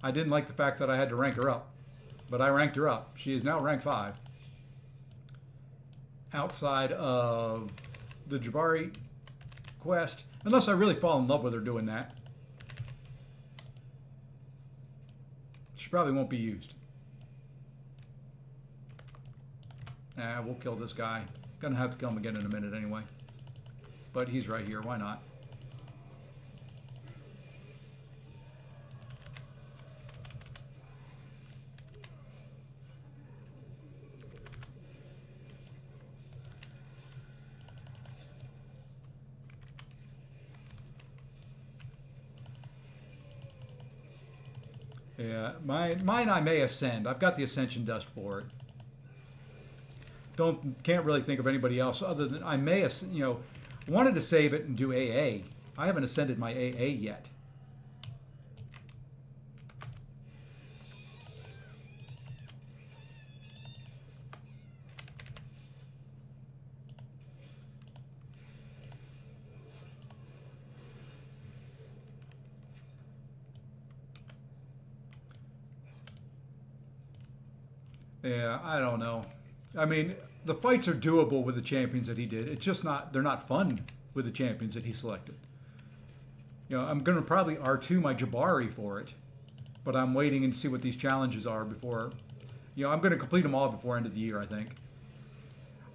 I didn't like the fact that I had to rank her up, but I ranked her up. She is now rank 5. Outside of the Jabari quest, unless I really fall in love with her doing that. She probably won't be used. We'll kill this guy. Gonna have to kill him again in a minute anyway. But he's right here, why not? Yeah, mine I may ascend. I've got the ascension dust for it. Can't really think of anybody else other than I may, wanted to save it and do AA. I haven't ascended my AA yet. Yeah, I don't know. I mean, the fights are doable with the champions that he did. It's just they're not fun with the champions that he selected. I'm going to probably R2 my Jabari for it, but I'm waiting and see what these challenges are before, I'm going to complete them all before end of the year, I think.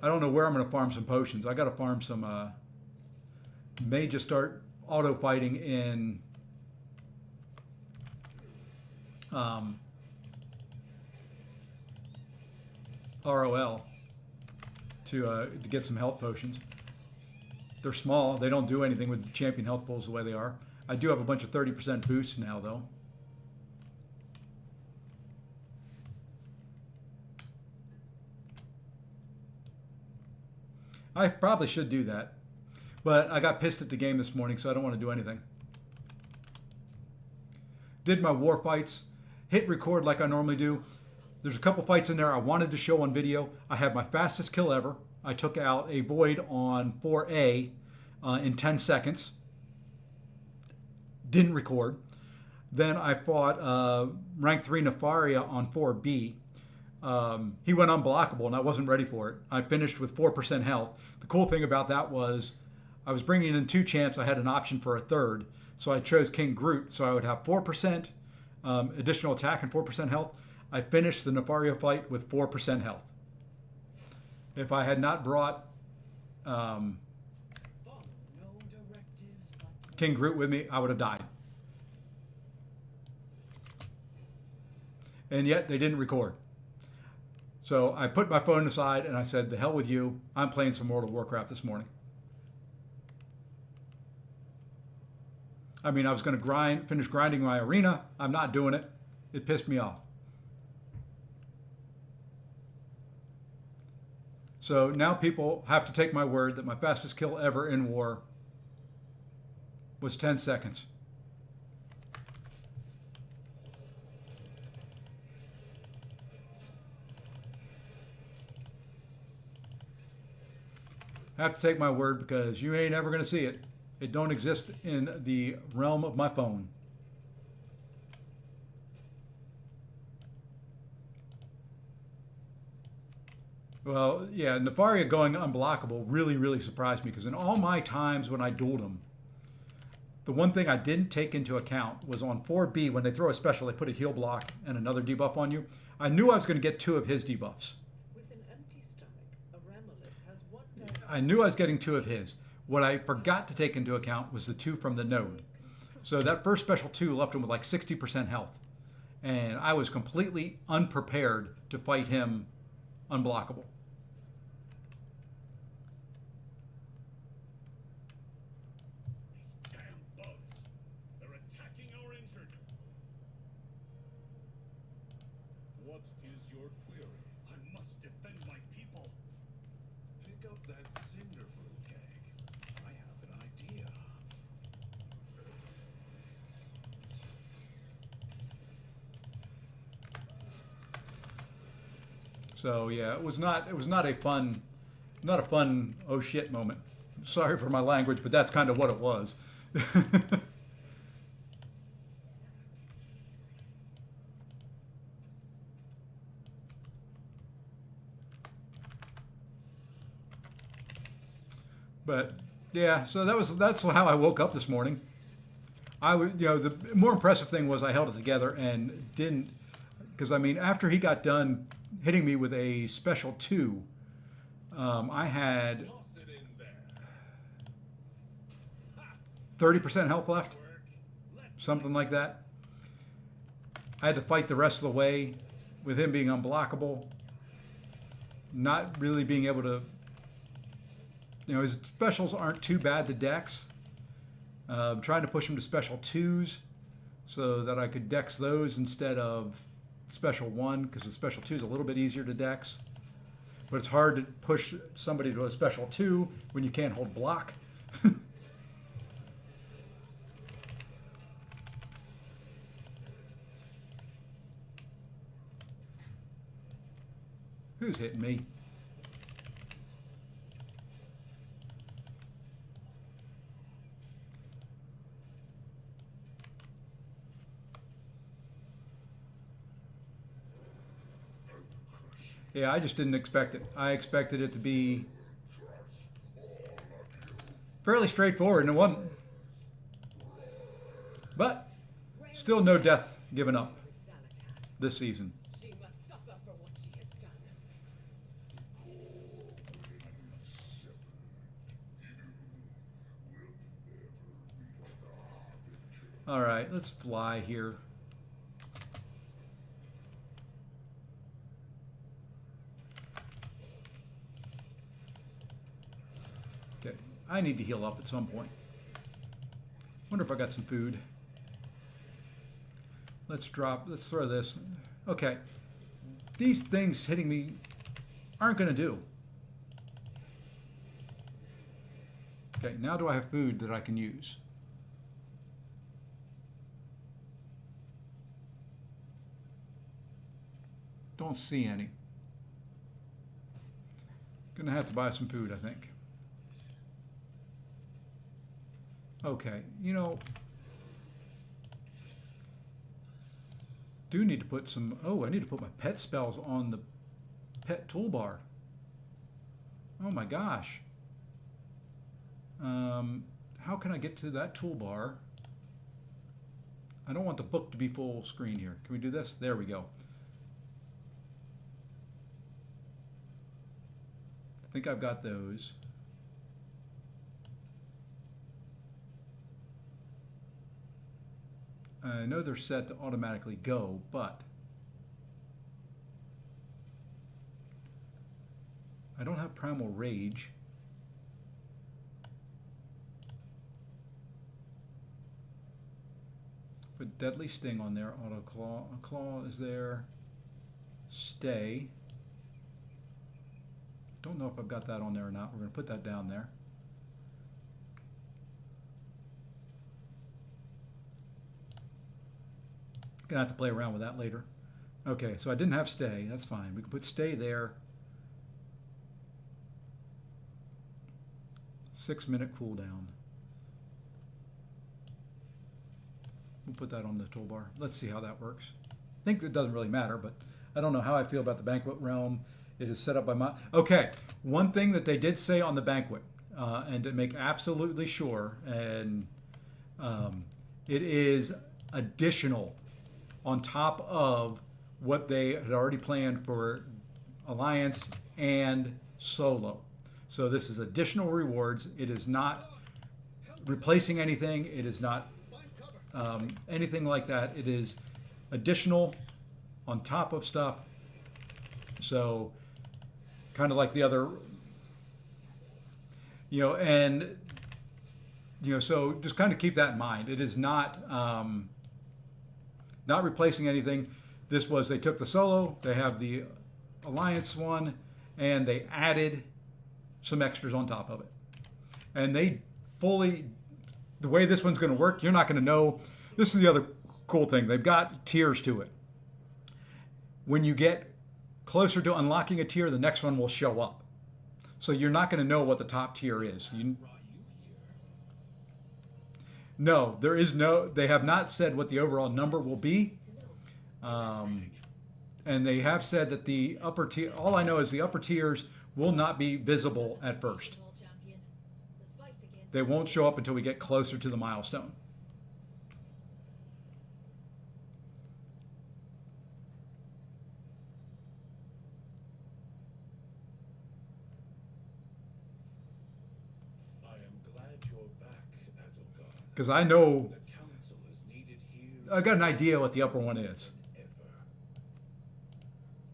I don't know where I'm going to farm some potions. I got to farm some, may just start auto fighting in, ROL to get some health potions. They're small. They don't do anything with the champion health pools the way they are. I do have a bunch of 30% boosts now, though. I probably should do that. But I got pissed at the game this morning, so I don't want to do anything. Did my war fights. Hit record like I normally do. There's a couple fights in there I wanted to show on video. I had my fastest kill ever. I took out a Void on 4A in 10 seconds. Didn't record. Then I fought rank 3 Nefaria on 4B. He went unblockable and I wasn't ready for it. I finished with 4% health. The cool thing about that was I was bringing in 2 champs. I had an option for a third. So I chose King Groot. So I would have 4% additional attack and 4% health. I finished the Nefaria fight with 4% health. If I had not brought King Groot with me, I would have died. And yet they didn't record. So I put my phone aside and I said, the hell with you. I'm playing some World of Warcraft this morning. I mean, I was going to finish grinding my arena. I'm not doing it. It pissed me off. So now people have to take my word that my fastest kill ever in war was 10 seconds. I have to take my word because you ain't ever going to see it. It don't exist in the realm of my phone. Well, yeah, Nefaria going unblockable really, really surprised me because in all my times when I dueled him, the one thing I didn't take into account was on 4B, when they throw a special, they put a heal block and another debuff on you. I knew I was going to get 2 of his debuffs. With an empty stomach, a Ramolith has one I knew I was getting 2 of his. What I forgot to take into account was the 2 from the node. So that first special 2 left him with like 60% health. And I was completely unprepared to fight him unblockable. What is your query? I must defend my people. Pick up that cinder keg. I have an idea. So yeah, it was not a fun oh shit moment. Sorry for my language, but that's kind of what it was. But yeah, so that's how I woke up this morning. The more impressive thing was I held it together and didn't, because I mean, after he got done hitting me with a special 2, I had 30% health left, something like that. I had to fight the rest of the way with him being unblockable, not really being able to. His specials aren't too bad to dex. Trying to push him to special 2s so that I could dex those instead of special 1, because the special 2 is a little bit easier to dex. But it's hard to push somebody to a special 2 when you can't hold block. Who's hitting me? Yeah, I just didn't expect it. I expected it to be fairly straightforward, and it wasn't. But still no death given up this season. She must suffer for what she has done. All right, let's fly here. Okay, I need to heal up at some point. Wonder if I got some food. Let's throw this. Okay, these things hitting me aren't going to do. Okay, now do I have food that I can use? Don't see any. Gonna have to buy some food, I think. Okay, you know, do need to put some, oh, I need to put my pet spells on the pet toolbar. Oh my gosh. How can I get to that toolbar? I don't want the book to be full screen here. Can we do this? There we go. I think I've got those. I know they're set to automatically go, but I don't have Primal Rage. Put Deadly Sting on there. Auto Claw. Claw is there. Stay. Don't know if I've got that on there or not. We're going to put that down there. Gonna have to play around with that later. Okay, so I didn't have Stay. That's fine. We can put Stay there. 6-minute cooldown. We'll put that on the toolbar. Let's see how that works. I think it doesn't really matter, but I don't know how I feel about the Banquet Realm. It is set up by my... Okay, one thing that they did say on the Banquet, and to make absolutely sure, and it is additional on top of what they had already planned for Alliance and Solo. So this is additional rewards. It is not replacing anything. It is not anything like that. It is additional on top of stuff. So kind of like the other, you know, and, you know, so just kind of keep that in mind. It is not, not replacing anything. This was, they took the Solo, they have the Alliance one, and they added some extras on top of it. And they fully, the way this one's going to work, you're not going to know. This is the other cool thing. They've got tiers to it. When you get closer to unlocking a tier, the next one will show up. So you're not going to know what the top tier is. No, there is no, they have not said what the overall number will be. And they have said that the upper tier, all I know is the upper tiers will not be visible at first. They won't show up until we get closer to the milestone. I am glad you're back, Adelgard. Because I know, The council is needed here I got an idea what the upper one is. than ever.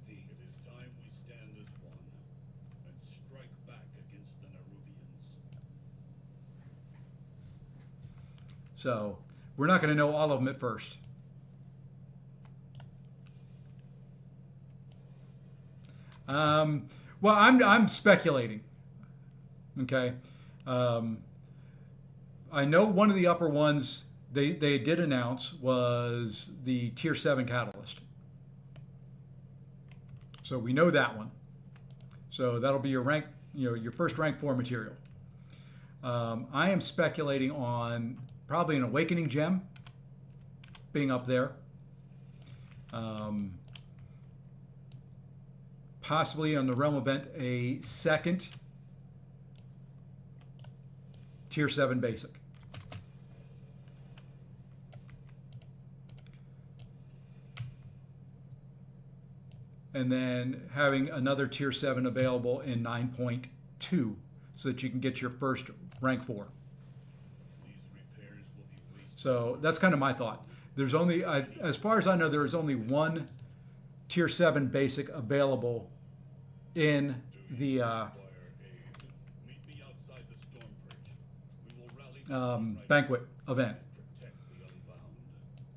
It is time we stand as one and strike back against the Nerubians. So we're not going to know all of them at first. Well, I'm speculating. Okay. I know one of the upper ones they did announce was the Tier 7 Catalyst. So we know that one. So that'll be your rank, your first rank 4 material. I am speculating on probably an Awakening Gem being up there. Possibly on the Realm event, a second Tier 7 basic. And then having another Tier 7 available in 9.2 so that you can get your first rank 4. So that's kind of my thought. There's only, as far as I know, there is only one Tier 7 basic available in the banquet event.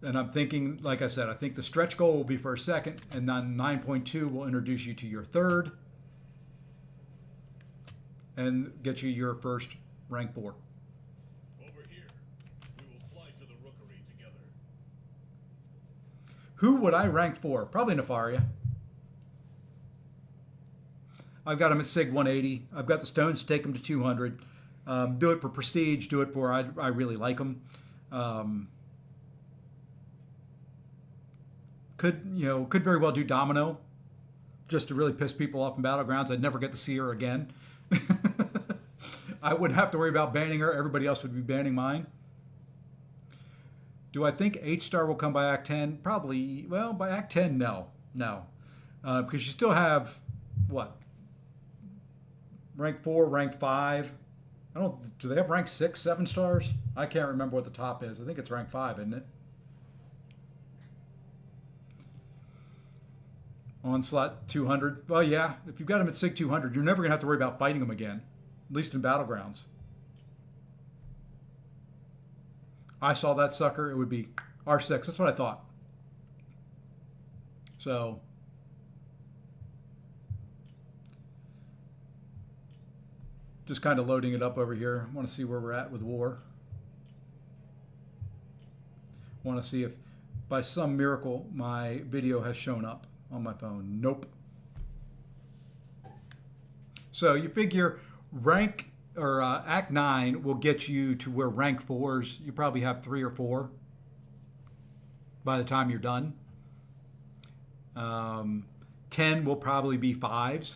And I'm thinking, like I said, I think the stretch goal will be for a second, and then 9.2 will introduce you to your third and get you your first rank 4. Over here, we will fly to the rookery together. Who would I rank for? Probably Nefaria. I've got him at Sig 180. I've got the stones to take him to 200. Do it for prestige. Do it for I really like him. Could very well do Domino, just to really piss people off in Battlegrounds. I'd never get to see her again. I wouldn't have to worry about banning her. Everybody else would be banning mine. Do I think H-Star will come by Act 10? Probably. Well, by Act 10, no. Because you still have, what? Rank 4, rank 5. Do they have rank 6, 7 stars? I can't remember what the top is. I think it's rank 5, isn't it? Onslaught 200. Well, yeah, if you've got him at Sig 200, you're never going to have to worry about fighting him again, at least in Battlegrounds. I saw that sucker, it would be R6. That's what I thought. So, just kind of loading it up over here. I want to see where we're at with war. I want to see if by some miracle my video has shown up on my phone. Nope. So you figure rank or Act 9 will get you to where rank 4s, you probably have 3 or 4 by the time you're done. 10 will probably be 5s.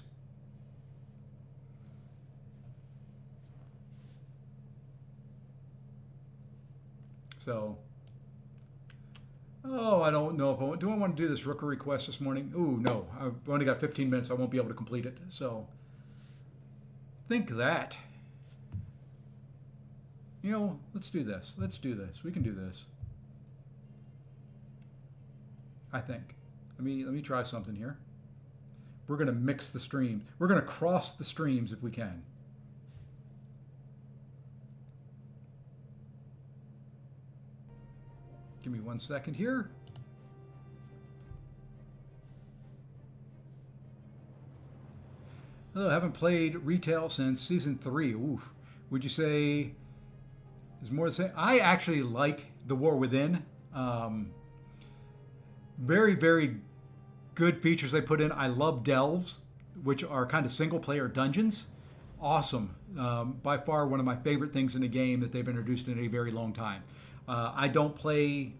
So, I don't know if do I want to do this rookery quest this morning? Ooh, no. I've only got 15 minutes. I won't be able to complete it. So, think that. Let's do this. Let's do this. We can do this. I think. Let me try something here. We're going to mix the streams. We're going to cross the streams if we can. Give me 1 second here. Oh, I haven't played retail since season 3. Oof. Would you say is more the same? I actually like the War Within. Very, very good features they put in. I love delves, which are kind of single player dungeons. Awesome. By far one of my favorite things in the game that they've introduced in a very long time. I don't play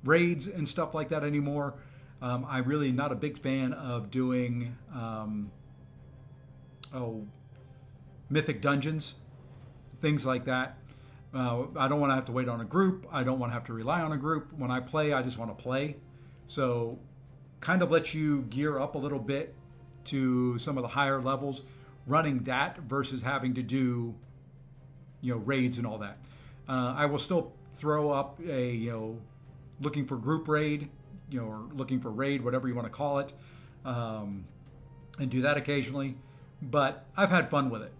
raids and stuff like that anymore. I'm really not a big fan of doing mythic dungeons, things like that. I don't want to have to wait on a group. I don't want to have to rely on a group. When I play, I just want to play. So kind of lets you gear up a little bit to some of the higher levels, running that versus having to do, raids and all that. I will still throw up a, looking for group raid, or looking for raid, whatever you want to call it, and do that occasionally. But I've had fun with it.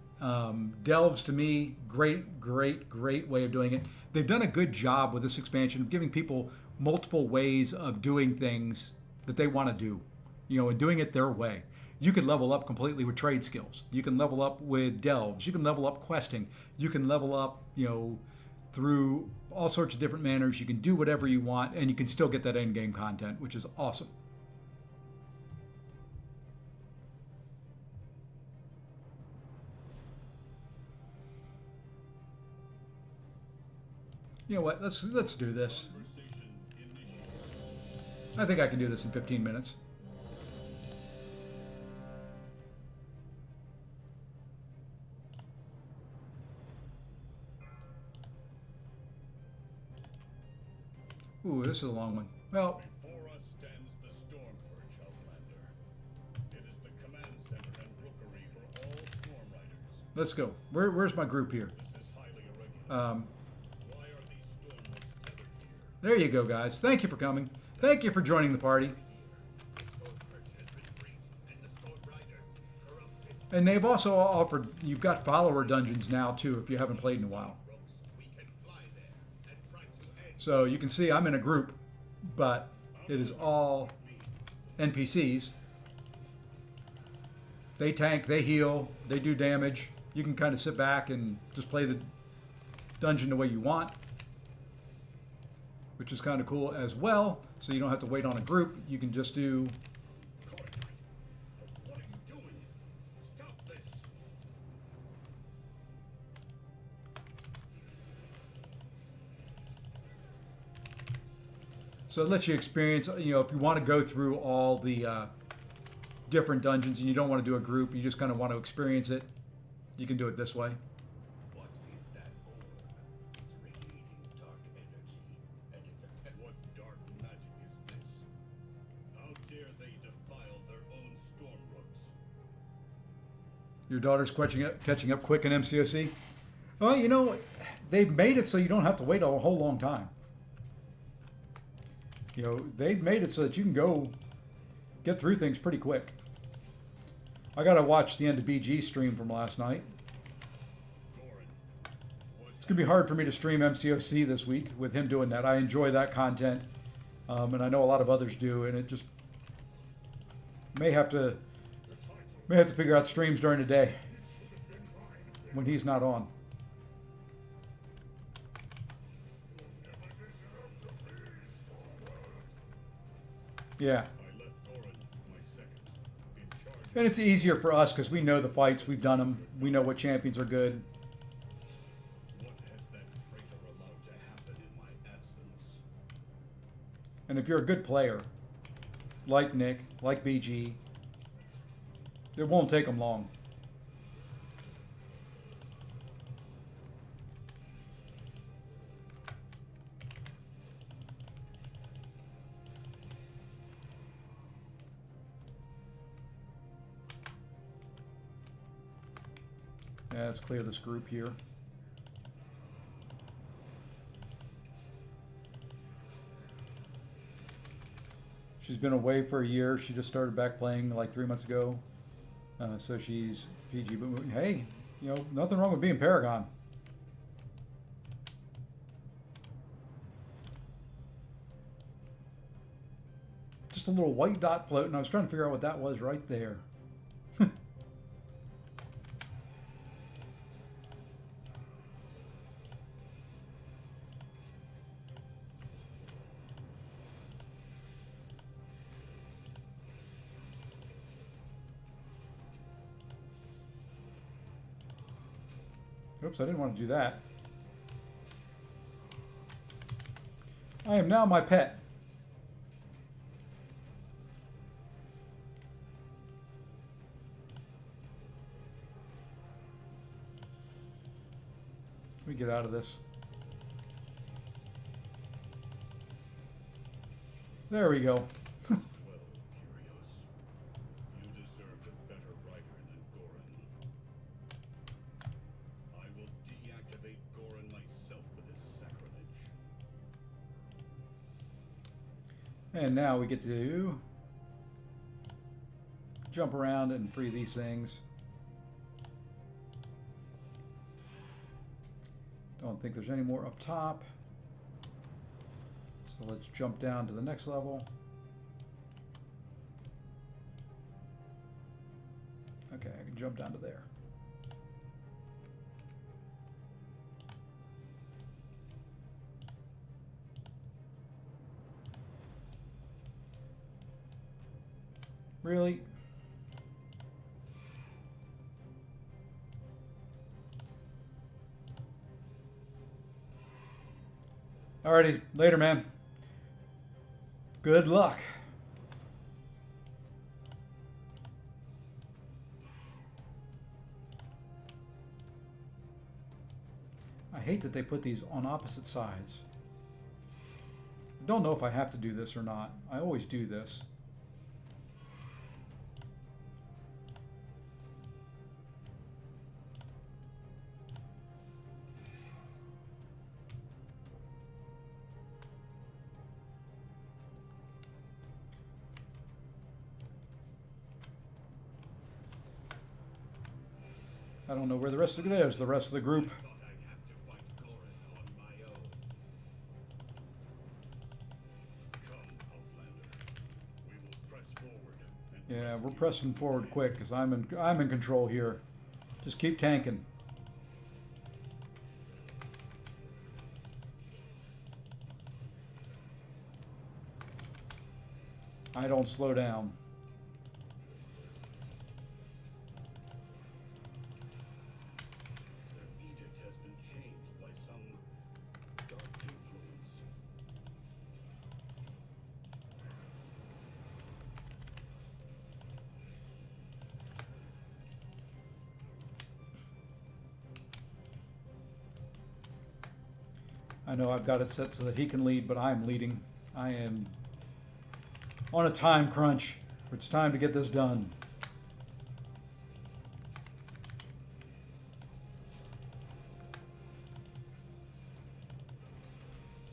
Delves to me, great way of doing it. They've done a good job with this expansion of giving people multiple ways of doing things that they want to do, and doing it their way. You can level up completely with trade skills. You can level up with delves. You can level up questing. You can level up, through all sorts of different manners. You can do whatever you want, and you can still get that end game content, which is awesome. You know what? Let's do this. I think I can do this in 15 minutes. Ooh, this is a long one. Well, Before us stands the Storm Perch, Outlander. It is the command center and rookery for all Storm Riders. let's go. Where's my group here? This is highly irregular. Um, Why are these Stormwoods tethered here? there you go, guys. Thank you for coming. Thank you for joining the party. The Storm Perch has been breached, and the Storm Riders corrupted. And they've also offered, you've got follower dungeons now too, if you haven't played in a while. We can fly there and try to end. So you can see I'm in a group, but it is all NPCs. They tank, they heal, they do damage. You can kind of sit back and just play the dungeon the way you want, which is kind of cool as well. So you don't have to wait on a group. You can just do. What are you doing? Stop this! So it lets you experience, if you want to go through all the different dungeons and you don't want to do a group, you just kind of want to experience it, you can do it this way. What is that orb? It's radiating dark energy, and it's what dark magic is this? How dare they defile their own Stormbrooks? Your daughter's catching up quick in MCOC. Well, they've made it so you don't have to wait a whole long time. They've made it so that you can go get through things pretty quick. I got to watch the end of BG stream from last night. It's going to be hard for me to stream MCOC this week with him doing that. I enjoy that content, and I know a lot of others do, and it just may have to figure out streams during the day when he's not on. Yeah. And it's easier for us because we know the fights, we've done them, we know what champions are good. What has that traitor allowed to happen in my absence? And if you're a good player, like Nick, like BG, it won't take them long. Yeah, let's clear this group here. She's been away for a year. She just started back playing like 3 months ago. So she's PG. But hey, nothing wrong with being Paragon. Just a little white dot floating. I was trying to figure out what that was right there. Oops, I didn't want to do that. I am now my pet. Let me get out of this. There we go. Well, Curious, you deserved a better rider than Goran. I will deactivate Goran myself for this sacrilege. And now we get to jump around and free these things. Don't think there's any more up top. So let's jump down to the next level. Okay, I can jump down to there. Really? Alrighty, later, man. Good luck. I hate that they put these on opposite sides. I don't know if I have to do this or not. I always do this. I don't know where the rest of there's the rest of the group. Thought I'd have to fight Gorin on my own. Come, Outlander. We will press forward. And Yeah, we're pressing forward quick because I'm in control here. Just keep tanking. I don't slow down. Their edict has been changed by some dark influence. I know I've got it set so that he can lead, but I'm leading. I am on a time crunch. It's time to get this done.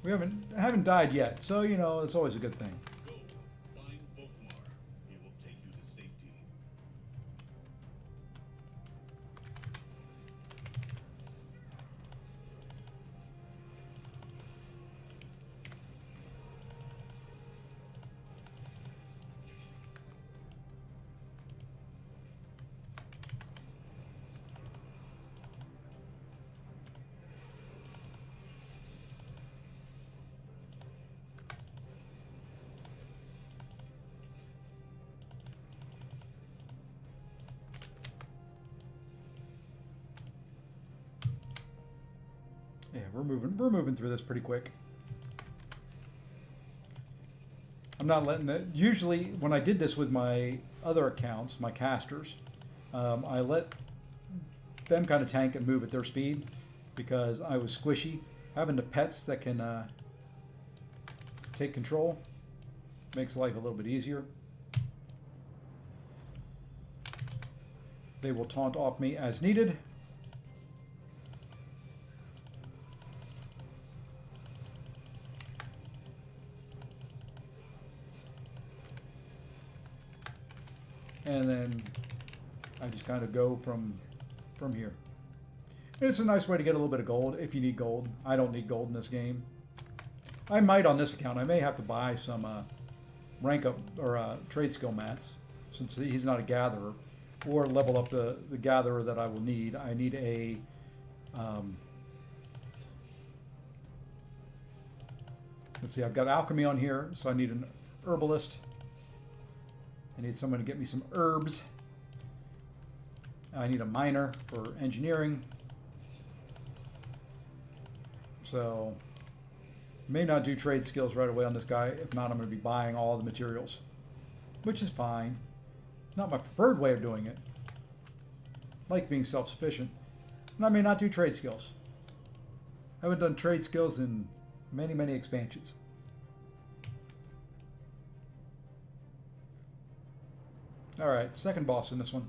We haven't died yet, so you know it's always a good thing. Go, find Volkmar. He will take you to safety. Yeah, we're moving through this pretty quick. I'm not letting it. Usually, when I did this with my other accounts, my casters, I let them kind of tank and move at their speed because I was squishy. Having the pets that can take control makes life a little bit easier. They will taunt off me as needed. And then I just kind of go from here. And it's a nice way to get a little bit of gold if you need gold. I don't need gold in this game. I might on this account. I may have to buy some rank up or trade skill mats since he's not a gatherer, or level up the gatherer that I will need. I need a let's see, I've got alchemy on here, so I need an herbalist. I need someone to get me some herbs. I need a miner for engineering. So, may not do trade skills right away on this guy. If not, I'm going to be buying all the materials, which is fine. Not my preferred way of doing it. I like being self-sufficient. And I may not do trade skills. I haven't done trade skills in many, many expansions. Alright, second boss in this one.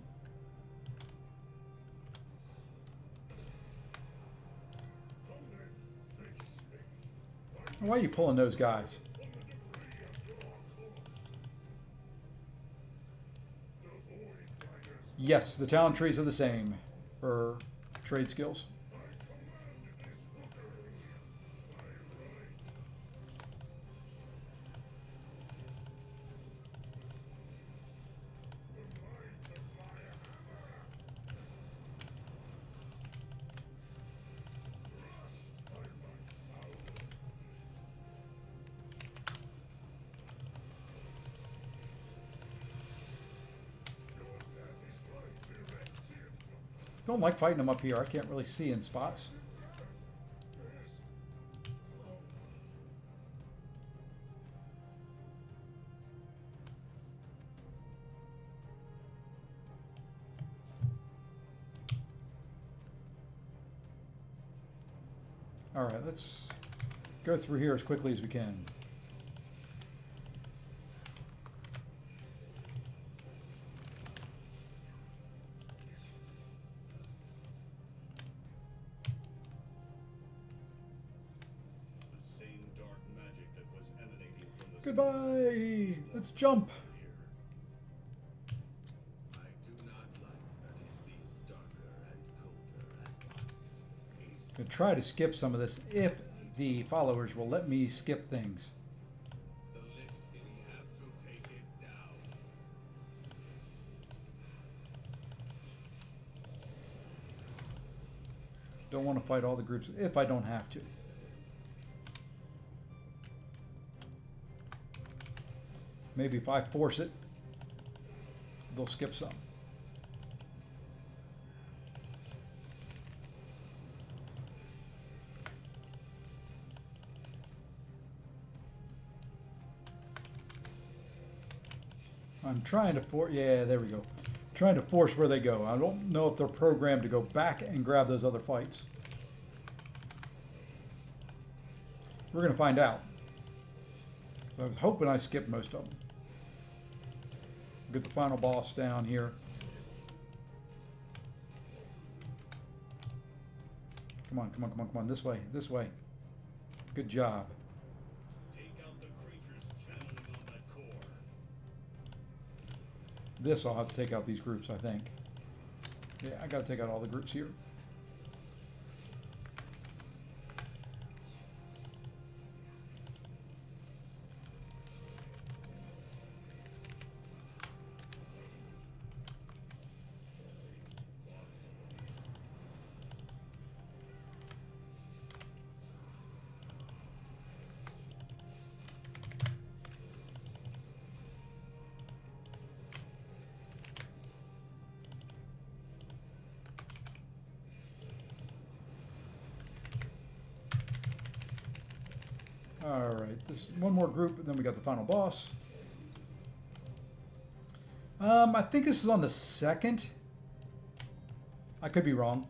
Why are you pulling those guys? Yes, the talent trees are the same for trade skills. Don't like fighting them up here. I can't really see in spots. All right, let's go through here as quickly as we can. The same dark magic that was emanating from the Goodbye. Let's jump. I do not like that it being darker and colder at once. I'm gonna try to skip some of this if the followers will let me skip things. The lift will have to take it down. Don't want to fight all the groups if I don't have to. Maybe if I force it, they'll skip some. I'm trying to force, yeah, there we go. Trying to force where they go. I don't know if they're programmed to go back and grab those other fights. We're going to find out. So I was hoping I skipped most of them. Get the final boss down here. Come on, come on, come on, come on. This way, this way. Good job. Take out the creatures channeling on that core. This I'll have to take out these groups, I think. Yeah, I got to take out all the groups here. All right, this one more group, and then we got the final boss. I think this is on the second. I could be wrong.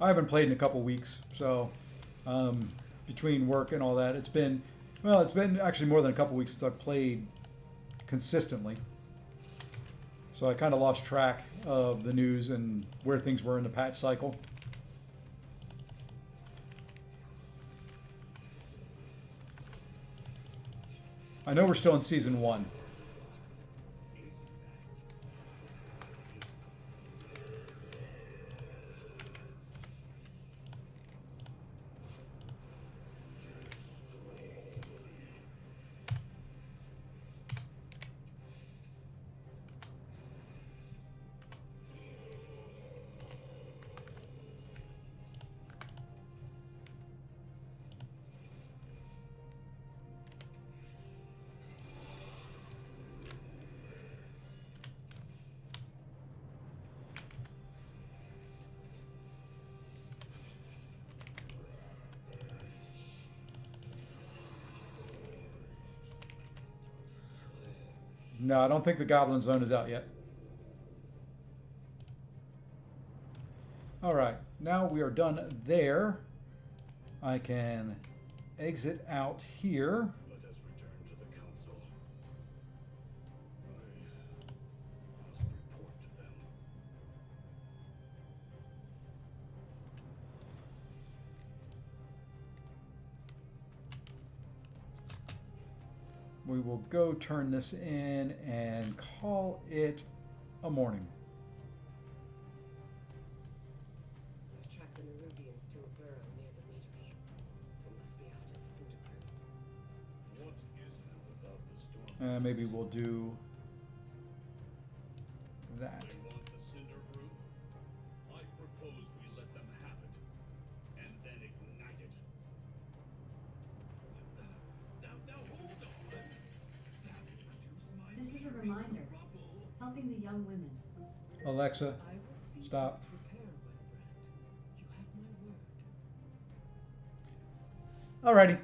I haven't played in a couple weeks, so between work and all that, it's been actually more than a couple weeks since I've played consistently. So I kind of lost track of the news and where things were in the patch cycle. I know we're still in season 1. No, I don't think the Goblin Zone is out yet. All right, now we are done there. I can exit out here. Let us return to the council. I must report to them. We will go turn this in and call it a morning. Track the Nerubians to a burrow near the metery. It must be after the Cinder Brew. What is it without the storm? Maybe we'll do that. They want the Cinder Brew? I propose we let them have it, and then ignite it. Now hold on! This is a reminder. the young women. Alexa, I will see stop. to prepare, Wellbrand. You have my word. Alrighty.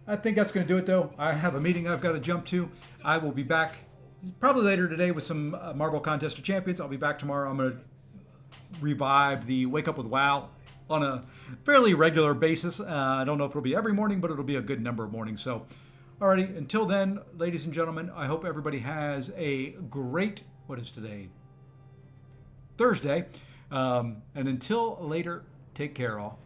I think that's going to do it, though. I have a meeting I've got to jump to. I will be back probably later today with some Marvel Contest of Champions. I'll be back tomorrow. I'm going to revive the Wake Up with WoW on a fairly regular basis. I don't know if it'll be every morning, but it'll be a good number of mornings. So, alrighty. Until then, ladies and gentlemen, I hope everybody has a great, what is today? Thursday. And until later, take care all.